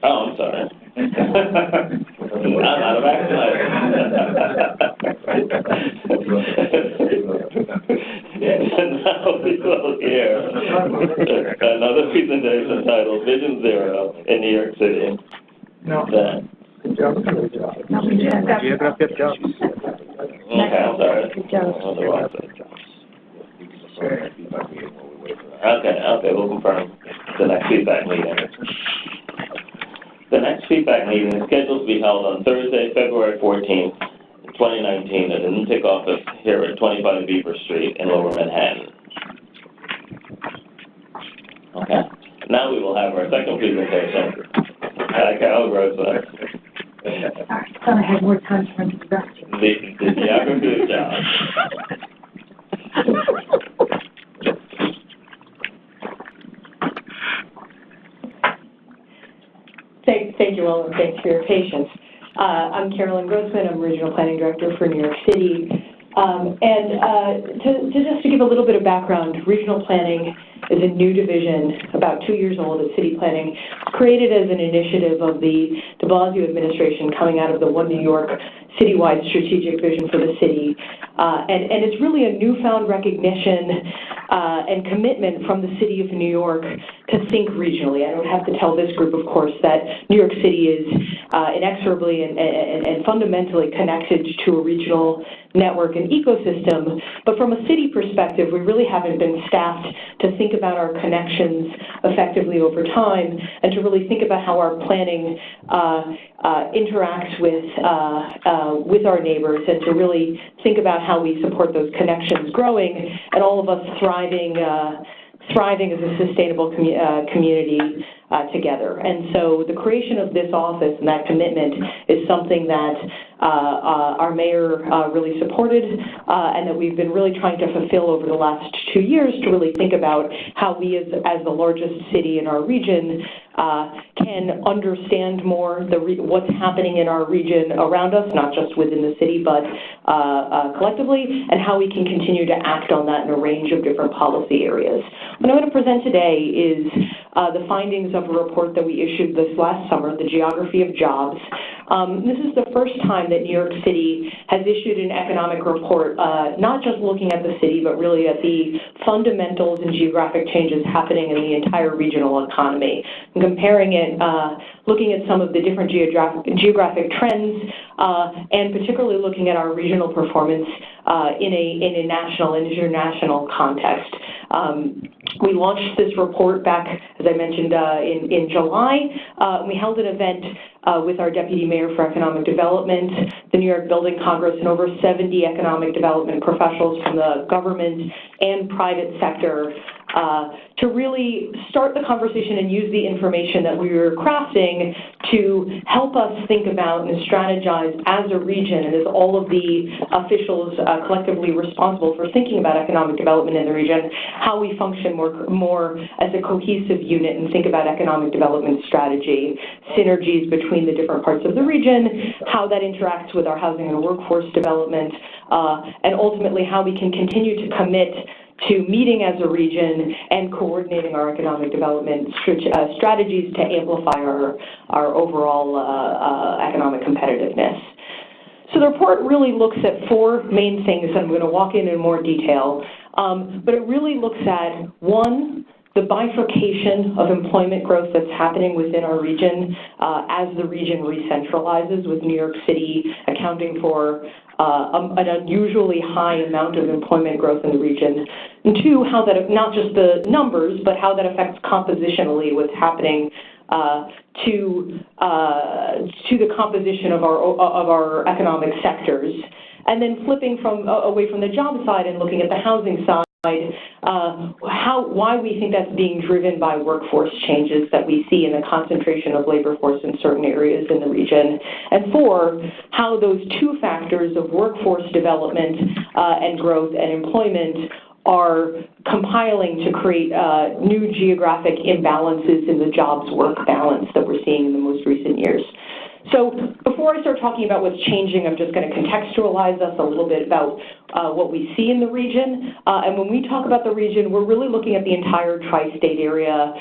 I'm sorry. I'm out of action items. Now we will hear another presentation titled Vision Zero in New York City. No. Good job. Good job. Good job. Okay, I'm sorry. Good job. Okay, we'll confirm the next feedback meeting. The next feedback meeting is scheduled to be held on Thursday, February 14th, 2019 at the NYMTC office here at 25 Beaver Street in Lower Manhattan. Okay, now we will have our second presentation by Carolyn Grossman. I thought I had more time to run to the restroom. The geography of jobs. Thank you all, and thanks for your patience. I'm Carolyn Grossman. I'm Regional Planning Director for New York City. Just to give a little bit of background, regional planning is a new division, about 2 years old at City Planning, created as an initiative of the de Blasio administration coming out of the One New York citywide strategic vision for the city. And it's really a newfound recognition and commitment from the City of New York think regionally. I don't have to tell this group, of course, that New York City is inexorably and fundamentally connected to a regional network and ecosystem, but from a city perspective, we really haven't been staffed to think about our connections effectively over time and to really think about how our planning interacts with our neighbors and to really think about how we support those connections growing and all of us thriving as a sustainable community together. And so the creation of this office and that commitment is something that our mayor really supported and that we've been really trying to fulfill over the last 2 years to really think about how we as the largest city in our region can understand more what's happening in our region around us, not just within the city, but collectively, and how we can continue to act on that in a range of different policy areas. What I'm going to present today is the findings of a report that we issued this last summer, the Geography of Jobs. This is the first time that New York City has issued an economic report, not just looking at the city, but really at the fundamentals and geographic changes happening in the entire regional economy, and comparing it, looking at some of the different geographic trends, and particularly looking at our regional performance in a national and international context. We launched this report back, as I mentioned, in July. We held an event with our Deputy Mayor for Economic Development, the New York Building Congress, and over 70 economic development professionals from the government and private sector to really start the conversation and use the information that we were crafting to help us think about and strategize as a region and as all of the officials collectively responsible for thinking about economic development in the region, how we function more as a cohesive unit and think about economic development strategy, synergies between the different parts of the region, how that interacts with our housing and workforce development, and ultimately how we can continue to commit to meeting as a region and coordinating our economic development strategies to amplify our overall economic competitiveness. So the report really looks at 4 main things, and I'm going to walk in more detail, but it really looks at, 1, the bifurcation of employment growth that's happening within our region as the region re-centralizes, with New York City accounting for an unusually high amount of employment growth in the region. And 2, how that, not just the numbers, but how that affects compositionally what's happening to the composition of our economic sectors. And then flipping away from the job side and looking at the housing side, why we think that's being driven by workforce changes that we see in the concentration of labor force in certain areas in the region, and 4, how those 2 factors of workforce development and growth and employment are compiling to create new geographic imbalances in the jobs-work balance that we're seeing in the most recent years. So before I start talking about what's changing, I'm just going to contextualize us a little bit about what we see in the region. And when we talk about the region, we're really looking at the entire tri-state area,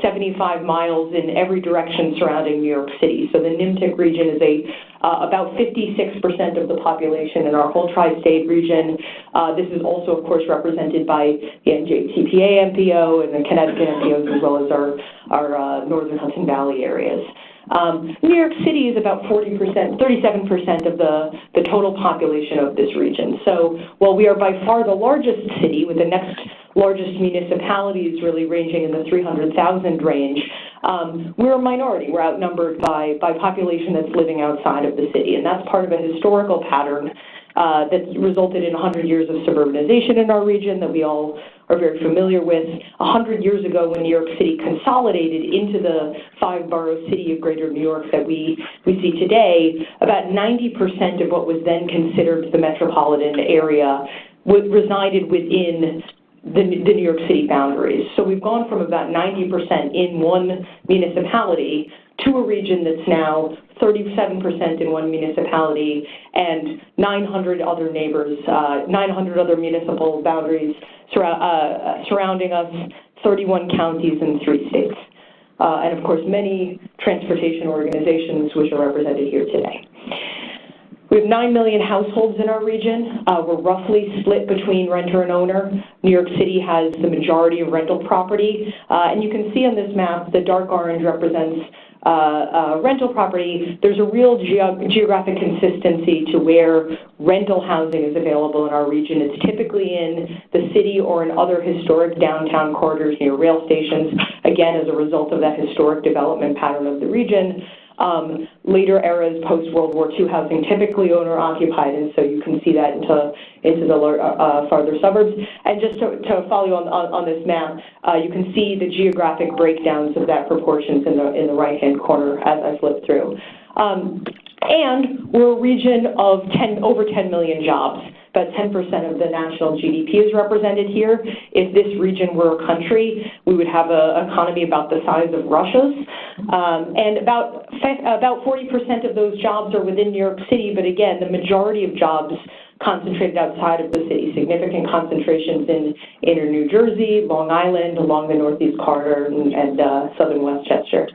75 miles in every direction surrounding New York City. So the NYMTC region is about 56% of the population in our whole tri-state region. This is also, of course, represented by the NYMTPA MPO and the Connecticut MPOs, as well as our Northern Hudson Valley areas. New York City is about 37% of the total population of this region. So while we are by far the largest city, with the next largest municipalities really ranging in the 300,000 range, we're a minority. We're outnumbered by population that's living outside of the city, and that's part of a historical pattern that's resulted in 100 years of suburbanization in our region that we all are very familiar with. 100 years ago, when New York City consolidated into the 5-borough city of Greater New York that we see today, about 90% of what was then considered the metropolitan area resided within the New York City boundaries. So we've gone from about 90% in one municipality to a region that's now 37% in one municipality and 900 other neighbors, 900 other municipal boundaries surrounding us, 31 counties in 3 states. And of course, many transportation organizations which are represented here today. We have 9 million households in our region. We're roughly split between renter and owner. New York City has the majority of rental property. And you can see on this map, the dark orange represents rental property. There's a real geographic consistency to where rental housing is available in our region. It's typically in the city or in other historic downtown corridors near rail stations, again, as a result of that historic development pattern of the region. Later eras, post-World War II housing, typically owner-occupied, and so you can see that into the farther suburbs. And just to follow you on this map, you can see the geographic breakdowns of that proportions in the right-hand corner as I flip through. And we're a region of over 10 million jobs. About 10% of the national GDP is represented here. If this region were a country, we would have an economy about the size of Russia's. And about 40% of those jobs are within New York City, but again, the majority of jobs concentrated outside of the city. Significant concentrations in inner New Jersey, Long Island, along the Northeast Corridor, and southern Westchester.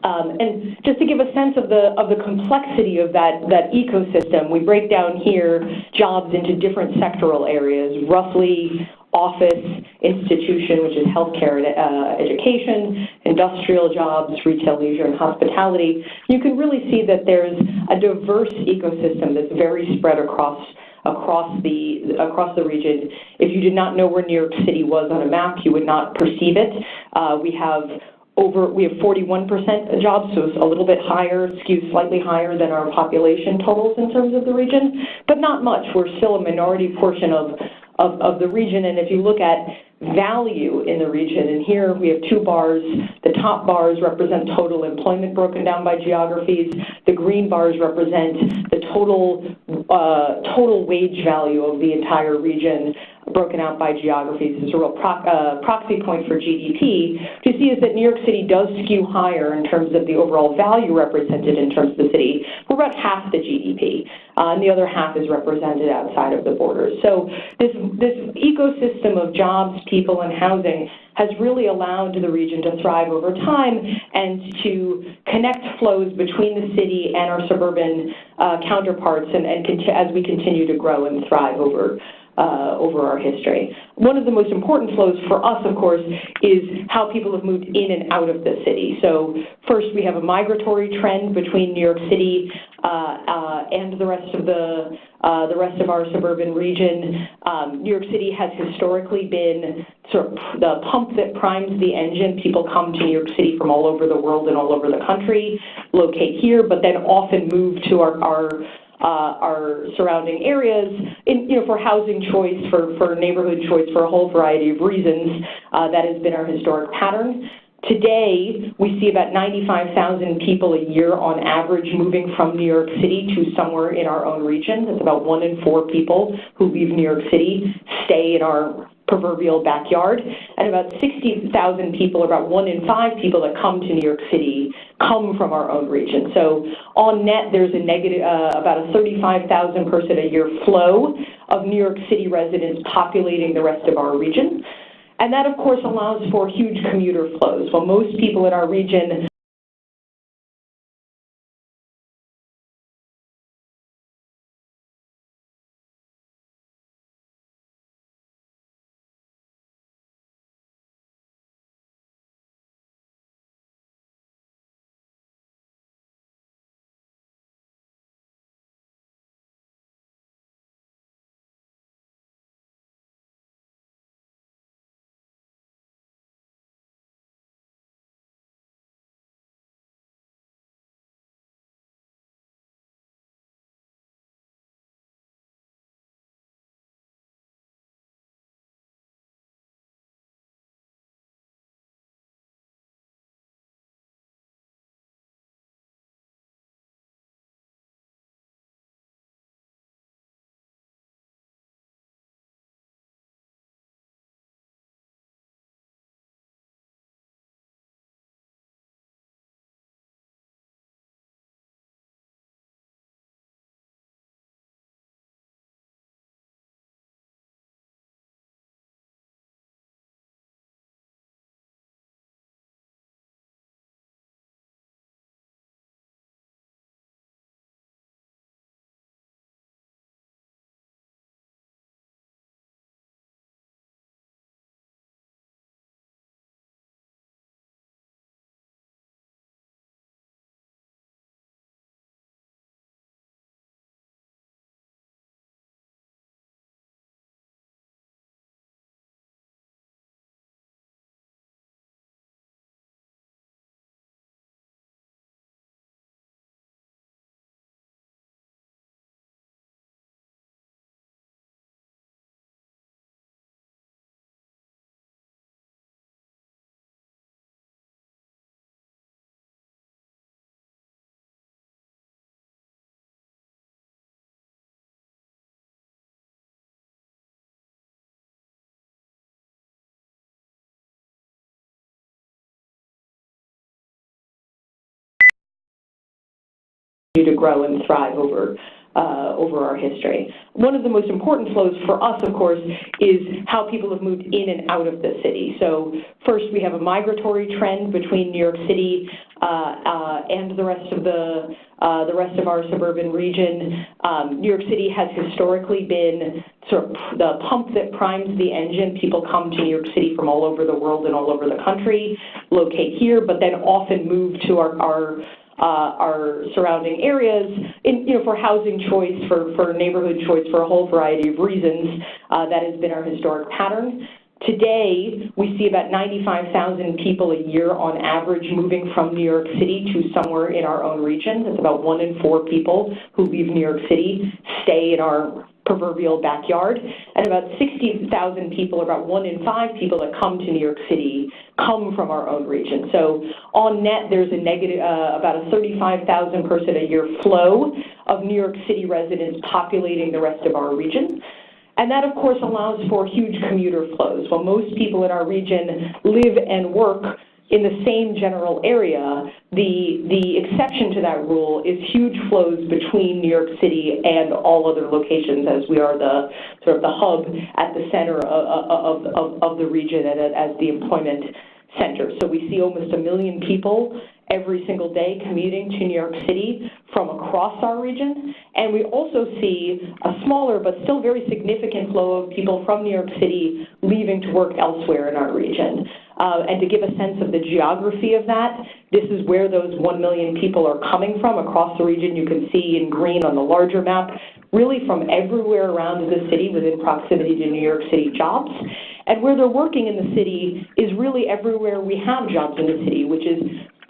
And just to give a sense of the complexity of that ecosystem, we break down here jobs into different sectoral areas, roughly office, institution, which is healthcare and education, industrial jobs, retail, leisure, and hospitality. You can really see that there's a diverse ecosystem that's very spread across the region. If you did not know where New York City was on a map, you would not perceive it. We have 41% jobs, so it's a little bit higher, skews slightly higher than our population totals in terms of the region, but not much. We're still a minority portion of the region, and if you look at value in the region, and here we have two bars. The top bars represent total employment broken down by geographies. The green bars represent the total wage value of the entire region broken out by geographies. It's a real proxy point for GDP. What you see is that New York City does skew higher in terms of the overall value represented in terms of the city. We're about half the GDP, and the other half is represented outside of the borders. So this ecosystem of jobs, people, and housing has really allowed the region to thrive over time and to connect flows between the city and our suburban counterparts and as we continue to grow and thrive over our history. One of the most important flows for us, of course, is how people have moved in and out of the city. So first, we have a migratory trend between New York City and the rest of our suburban region. New York City has historically been sort of the pump that primes the engine. People come to New York City from all over the world and all over the country, locate here, but then often move to our surrounding areas for housing choice, for neighborhood choice, for a whole variety of reasons. That has been our historic pattern. Today, we see about 95,000 people a year on average moving from New York City to somewhere in our own region. That's about 1 in 4 people who leave New York City stay in our proverbial backyard, and about 60,000 people, about 1 in 5 people that come to New York City come from our own region. So on net, there's a negative, about a 35,000 person a year flow of New York City residents populating the rest of our region. And that, of course, allows for huge commuter flows. While most people in our region to grow and thrive over our history. One of the most important flows for us, of course, is how people have moved in and out of the city. So first, we have a migratory trend between New York City and the rest of our suburban region. New York City has historically been sort of the pump that primes the engine. People come to New York City from all over the world and all over the country, locate here, but then often move to our surrounding areas for housing choice, for neighborhood choice, for a whole variety of reasons. That has been our historic pattern. Today, we see about 95,000 people a year on average moving from New York City to somewhere in our own region. That's about 1 in 4 people who leave New York City stay in our proverbial backyard, and about 60,000 people, or about 1 in 5 people that come to New York City, come from our own region. So on net, there's a negative, about a 35,000 person a year flow of New York City residents populating the rest of our region. And that, of course, allows for huge commuter flows. While most people in our region live and work in the same general area, the exception to that rule is huge flows between New York City and all other locations, as we are the sort of the hub at the center of the region and as the employment center. So we see almost 1 million people every single day commuting to New York City from across our region. And we also see a smaller but still very significant flow of people from New York City leaving to work elsewhere in our region. And to give a sense of the geography of that, this is where those 1 million people are coming from across the region. You can see in green on the larger map, really from everywhere around the city within proximity to New York City jobs. And where they're working in the city is really everywhere we have jobs in the city, which is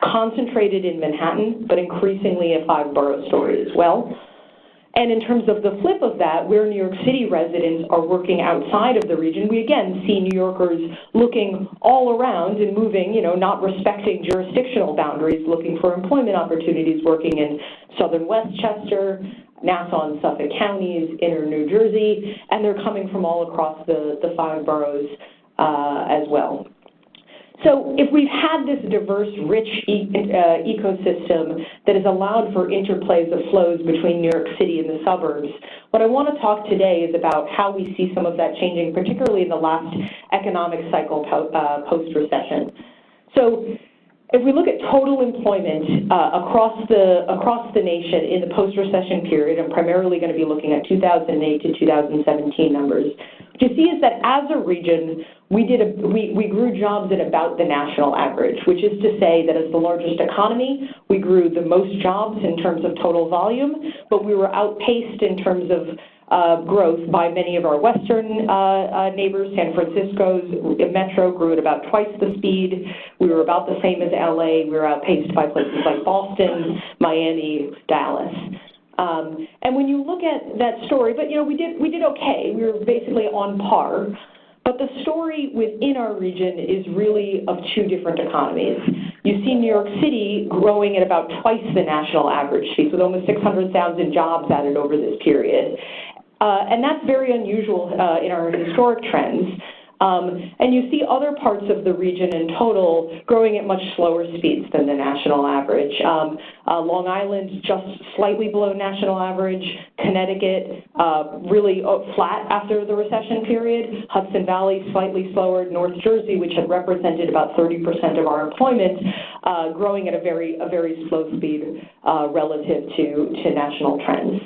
concentrated in Manhattan, but increasingly a 5-borough story as well. And in terms of the flip of that, where New York City residents are working outside of the region, we again see New Yorkers looking all around and moving, not respecting jurisdictional boundaries, looking for employment opportunities, working in southern Westchester, Nassau and Suffolk counties, inner New Jersey, and they're coming from all across the 5 boroughs as well. So if we've had this diverse, rich ecosystem that has allowed for interplays of flows between New York City and the suburbs, what I want to talk today is about how we see some of that changing, particularly in the last economic cycle post-recession. So if we look at total employment across the nation in the post-recession period, I'm primarily going to be looking at 2008 to 2017 numbers. What you see is that as a region, we grew jobs at about the national average, which is to say that as the largest economy, we grew the most jobs in terms of total volume, but we were outpaced in terms of growth by many of our western neighbors. San Francisco's metro grew at about twice the speed. We were about the same as LA. We were outpaced by places like Boston, Miami, Dallas. And when you look at that story, but we did okay. We were basically on par. But the story within our region is really of 2 different economies. You see New York City growing at about twice the national average speed, with almost 600,000 jobs added over this period. And that's very unusual in our historic trends. And you see other parts of the region in total growing at much slower speeds than the national average. Long Island just slightly below national average. Connecticut really flat after the recession period. Hudson Valley slightly slower. North Jersey, which had represented about 30% of our employment, growing at a very slow speed relative to national trends.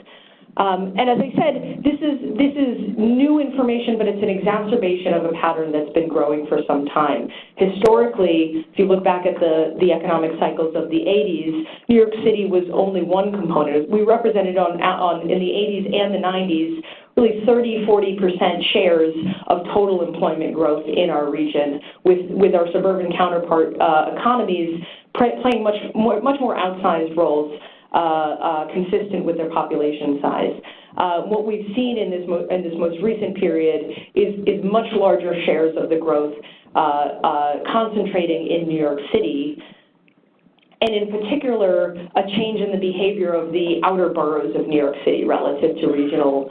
And as I said, this is new information, but it's an exacerbation of a pattern that's been growing for some time. Historically, if you look back at the economic cycles of the 80s, New York City was only one component. We represented in the 80s and the 90s really 30–40% shares of total employment growth in our region, with our suburban counterpart economies playing much more outsized roles. Consistent with their population size. What we've seen in this most recent period is much larger shares of the growth concentrating in New York City, and in particular, a change in the behavior of the outer boroughs of New York City relative to regional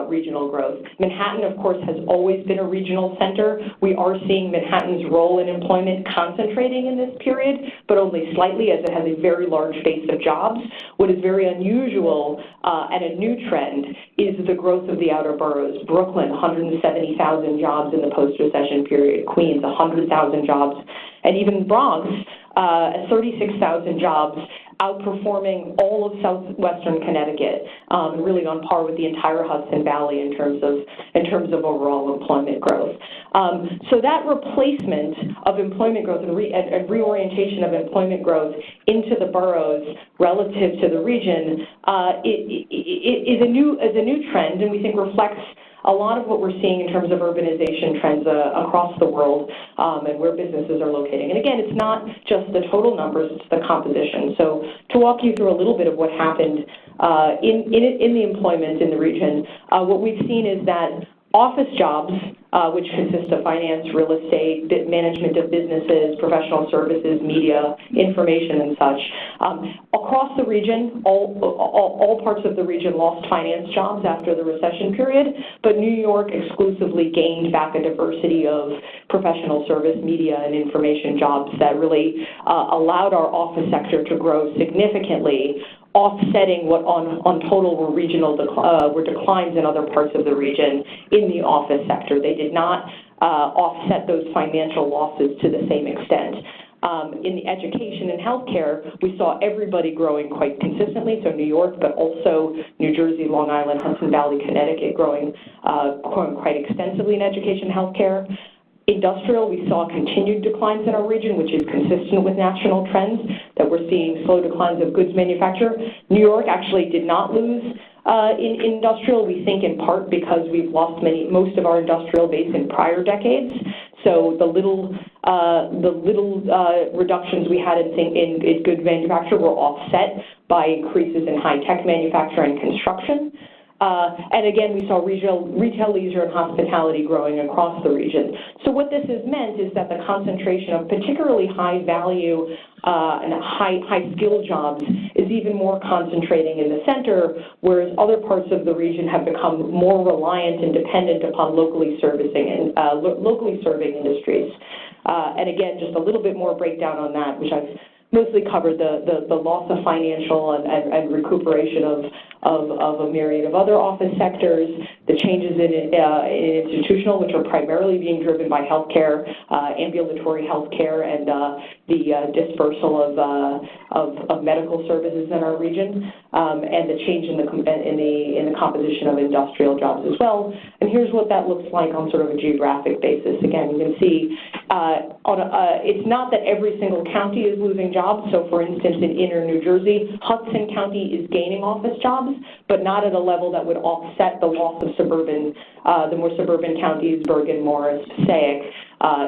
regional growth. Manhattan, of course, has always been a regional center. We are seeing Manhattan's role in employment concentrating in this period, but only slightly, as it has a very large base of jobs. What is very unusual and a new trend is the growth of the outer boroughs. Brooklyn, 170,000 jobs in the post-recession period. Queens, 100,000 jobs. And even Bronx, 36,000 jobs, outperforming all of southwestern Connecticut, really on par with the entire Hudson Valley in terms of overall employment growth. So that replacement of employment growth and reorientation of employment growth into the boroughs relative to the region is a new trend, and we think reflects a lot of what we're seeing in terms of urbanization trends across the world and where businesses are locating. And again, it's not just the total numbers, it's the composition. So to walk you through a little bit of what happened in the employment in the region, what we've seen is that office jobs, which consist of finance, real estate, management of businesses, professional services, media, information, and such. Across the region, all parts of the region lost finance jobs after the recession period, but New York exclusively gained back a diversity of professional service, media, and information jobs that really allowed our office sector to grow significantly, offsetting what on total were were declines in other parts of the region in the office sector. They did not offset those financial losses to the same extent. In the education and healthcare, we saw everybody growing quite consistently, so New York, but also New Jersey, Long Island, Hudson Valley, Connecticut growing quite extensively in education and healthcare. Industrial, we saw continued declines in our region, which is consistent with national trends, that we're seeing slow declines of goods manufacture. New York actually did not lose in industrial, we think in part because we've lost most of our industrial base in prior decades. So the little reductions we had in goods manufacture were offset by increases in high-tech manufacturing and construction. And again, we saw retail, leisure, and hospitality growing across the region. So what this has meant is that the concentration of particularly high-value and high-skill jobs is even more concentrating in the center, whereas other parts of the region have become more reliant and dependent upon locally serving industries. And again, just a little bit more breakdown on that, which I've mostly covered the loss of financial and recuperation of a myriad of other office sectors, the changes in institutional, which are primarily being driven by healthcare, ambulatory healthcare, and the dispersal of medical services in our region, and the change in the composition of industrial jobs as well. And here's what that looks like on sort of a geographic basis. Again, you can see it's not that every single county is losing jobs. So, for instance, in inner New Jersey, Hudson County is gaining office jobs, but not at a level that would offset the loss of the more suburban counties, Bergen, Morris, Passaic,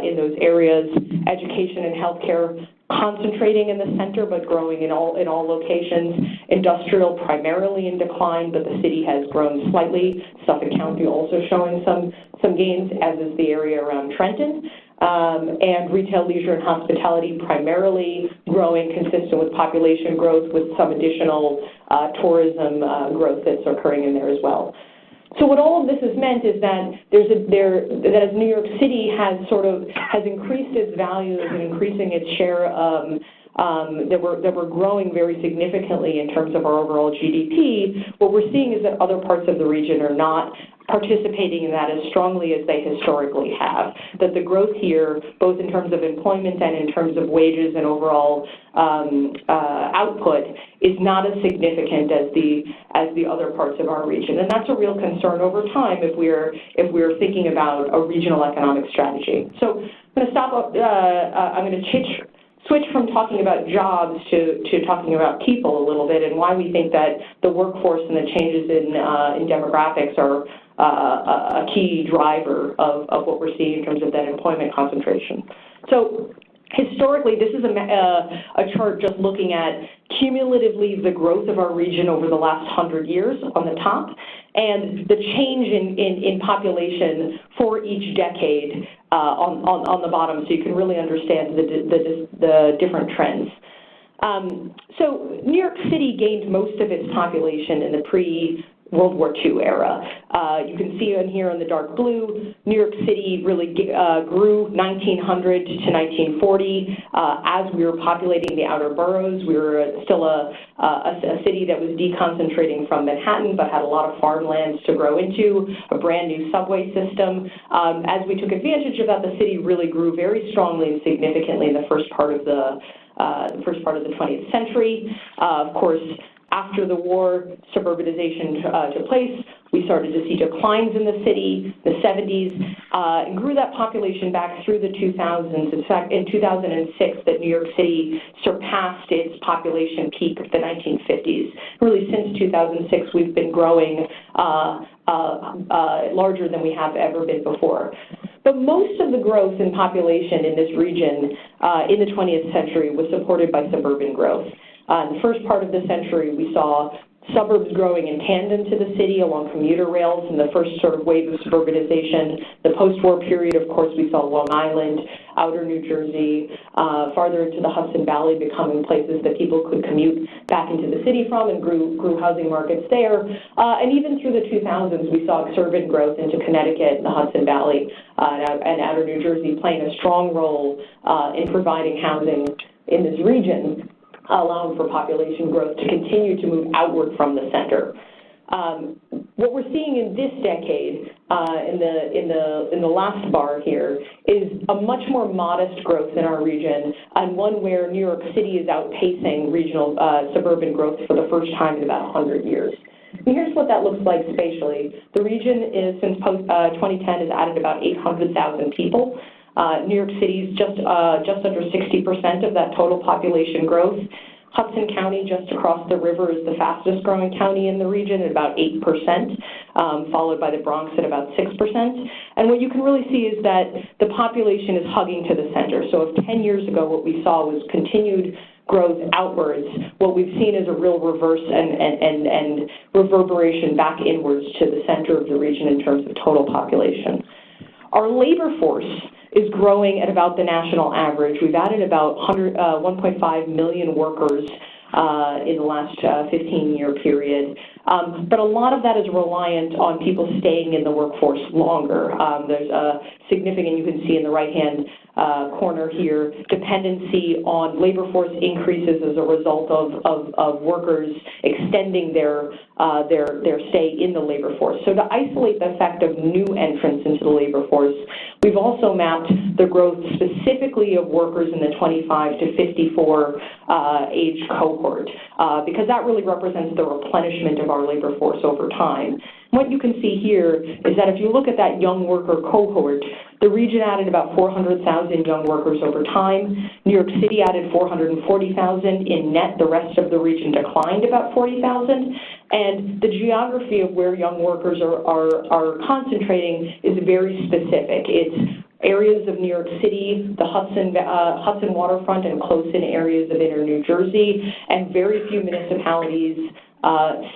in those areas. Education and healthcare concentrating in the center, but growing in all locations. Industrial primarily in decline, but the city has grown slightly. Suffolk County also showing some gains, as is the area around Trenton. And retail, leisure, and hospitality primarily growing consistent with population growth, with some additional tourism growth that's occurring in there as well. So what all of this has meant is that that as New York City has increased its values and increasing its share, that we're growing very significantly in terms of our overall GDP, what we're seeing is that other parts of the region are not participating in that as strongly as they historically have. That the growth here, both in terms of employment and in terms of wages and overall output, is not as significant as the other parts of our region, and that's a real concern over time if we're thinking about a regional economic strategy. So I'm going to stop. I'm going to switch from talking about jobs to talking about people a little bit, and why we think that the workforce and the changes in demographics are a key driver of what we're seeing in terms of that employment concentration. So historically, this is a chart just looking at cumulatively the growth of our region over the last 100 years on the top, and the change in population for each decade on the bottom, so you can really understand the different trends. So New York City gained most of its population in the World War II era. You can see in here in the dark blue, New York City really grew 1900 to 1940. As we were populating the outer boroughs, we were still a city that was deconcentrating from Manhattan, but had a lot of farmlands to grow into, a brand new subway system. As we took advantage of that, the city really grew very strongly and significantly in the first part of the 20th century. Of course, after the war, suburbanization took place. We started to see declines in the city, the 70s, and grew that population back through the 2000s. In fact, in 2006, that New York City surpassed its population peak of the 1950s. Really, since 2006, we've been growing larger than we have ever been before. But most of the growth in population in this region in the 20th century was supported by suburban growth. In the first part of the century, we saw suburbs growing in tandem to the city along commuter rails in the first sort of wave of suburbanization. The post-war period, of course, we saw Long Island, outer New Jersey, farther into the Hudson Valley becoming places that people could commute back into the city from, and grew housing markets there. And even through the 2000s, we saw urban growth into Connecticut and the Hudson Valley and outer New Jersey playing a strong role in providing housing in this region, allowing for population growth to continue to move outward from the center. What we're seeing in this decade, in the last bar here, is a much more modest growth in our region, and one where New York City is outpacing regional suburban growth for the first time in about 100 years. And here's what that looks like spatially. The region is, since 2010, has added about 800,000 people. New York City is just under 60% of that total population growth. Hudson County, just across the river, is the fastest growing county in the region at about 8%, followed by the Bronx at about 6%. And what you can really see is that the population is hugging to the center. So if 10 years ago what we saw was continued growth outwards, what we've seen is a real reverse and reverberation back inwards to the center of the region in terms of total population. Our labor force is growing at about the national average. We've added about 1.5 million workers in the last 15-year period. But a lot of that is reliant on people staying in the workforce longer. There's a significant, you can see in the right-hand corner here, dependency on labor force increases as a result of workers extending their stay in the labor force. So to isolate the effect of new entrants into the labor force, we've also mapped the growth specifically of workers in the 25 to 54 age cohort, because that really represents the replenishment of our labor force over time. What you can see here is that if you look at that young worker cohort, the region added about 400,000 young workers over time. New York City added 440,000 in net. The rest of the region declined about 40,000. And the geography of where young workers are concentrating is very specific. It's areas of New York City, the Hudson waterfront, and close-in areas of inner New Jersey, and very few municipalities,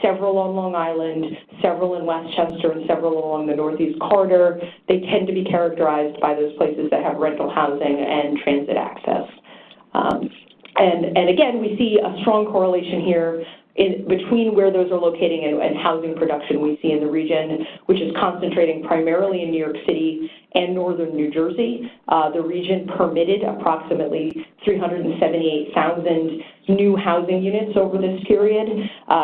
several on Long Island, several in Westchester, and several along the Northeast Corridor. They tend to be characterized by those places that have rental housing and transit access. And again, we see a strong correlation here between where those are locating and housing production we see in the region, which is concentrating primarily in New York City and northern New Jersey. The region permitted approximately 378,000 new housing units over this period.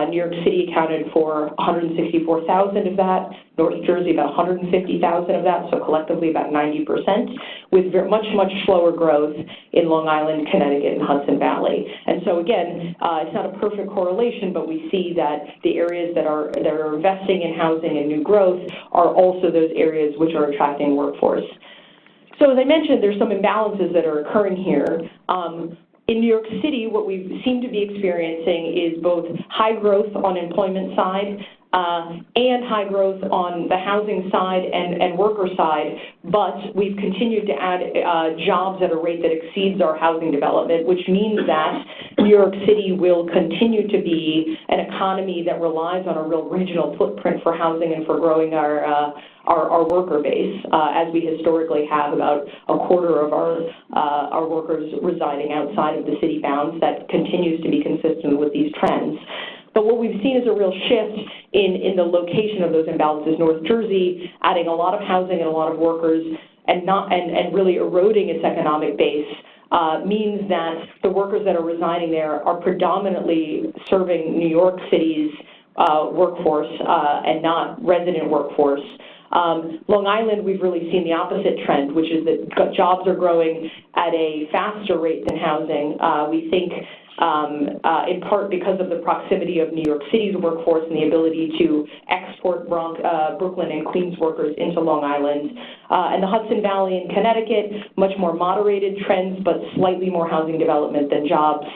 New York City accounted for 164,000 of that, North Jersey about 150,000 of that, so collectively about 90%, with much slower growth in Long Island, Connecticut, and Hudson Valley. And so again, it's not a perfect correlation, but we see that the areas that are investing in housing and new growth are also those areas which are attracting workforce. So as I mentioned, there's some imbalances that are occurring here. In New York City, what we seem to be experiencing is both high growth on employment side and high growth on the housing side and worker side, but we've continued to add jobs at a rate that exceeds our housing development, which means that New York City will continue to be an economy that relies on a real regional footprint for housing and for growing our worker base, as we historically have about a quarter of our workers residing outside of the city bounds. That continues to be consistent with these trends. But what we've seen is a real shift in the location of those imbalances. North Jersey adding a lot of housing and a lot of workers and really eroding its economic base means that the workers that are residing there are predominantly serving New York City's workforce and not resident workforce. Long Island, we've really seen the opposite trend, which is that jobs are growing at a faster rate than housing. We think in part because of the proximity of New York City's workforce and the ability to export Brooklyn and Queens workers into Long Island. And the Hudson Valley in Connecticut, much more moderated trends, but slightly more housing development than jobs,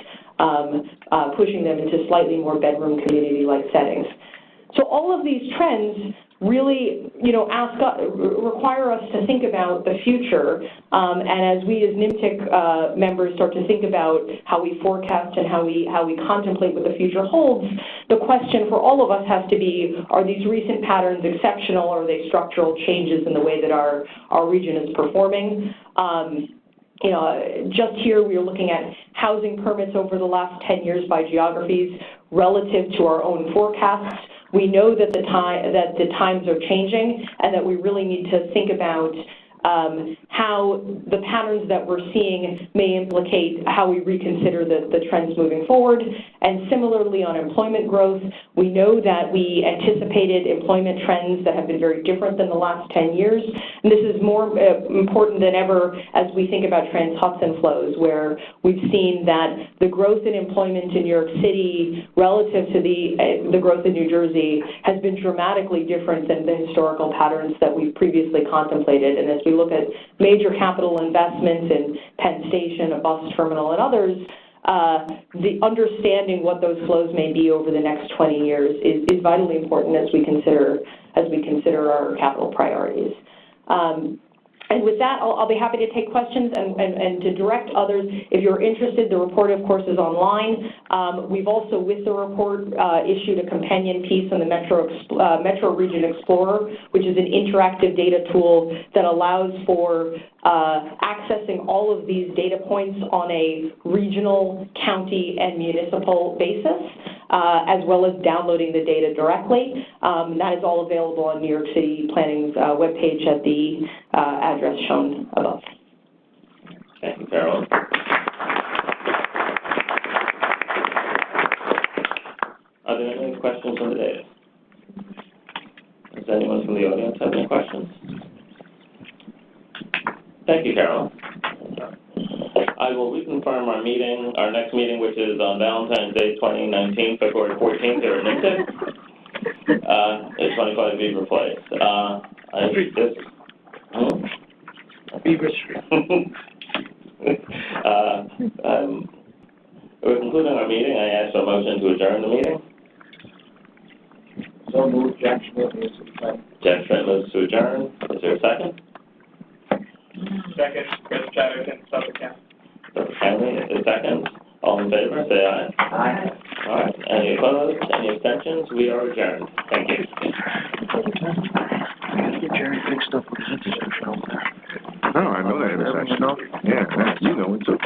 pushing them into slightly more bedroom community-like settings. So all of these trends really, require us to think about the future. And as we as NYMTC members start to think about how we forecast and how we contemplate what the future holds, the question for all of us has to be, are these recent patterns exceptional, or are they structural changes in the way that our region is performing? Just here we are looking at housing permits over the last 10 years by geographies relative to our own forecasts. We know that the times are changing and that we really need to think about how the patterns that we're seeing may implicate how we reconsider the trends moving forward. And similarly on employment growth, we know that we anticipated employment trends that have been very different than the last 10 years. And this is more important than ever as we think about trans-Hudson flows, where we've seen that the growth in employment in New York City relative to the growth in New Jersey has been dramatically different than the historical patterns that we previously contemplated. And as we look at major capital investments in Penn Station, a bus terminal, and others, the understanding what those flows may be over the next 20 years is vitally important as we consider our capital priorities. And with that, I'll be happy to take questions and to direct others. If you're interested, the report, of course, is online. We've also, with the report, issued a companion piece on the Metro Region Explorer, which is an interactive data tool that allows for accessing all of these data points on a regional, county, and municipal basis, as well as downloading the data directly. That is all available on New York City Planning's webpage at the address shown above. Thank you, Carolyn. Are there any questions on the data? Does anyone from the audience have any questions? Thank you, Carolyn. I will reconfirm our next meeting, which is on Valentine's Day 2019, February 14th here at NYMTC. It's 25 Beaver Place. Beaver Street. We're concluding our meeting. I ask for a motion to adjourn the meeting. So moved, Jack Schmidt. Jack Schmidt moves to adjourn. Is there a second? Second, Chris Chatterton, Suffolk County. Suffolk County, is second. All in favor, say aye. Aye. All right. Any opposed? Any abstentions? We are adjourned. Thank you. Get Jerry fixed up with his intersection over there. No, I know that intersection. Yeah, you know it too.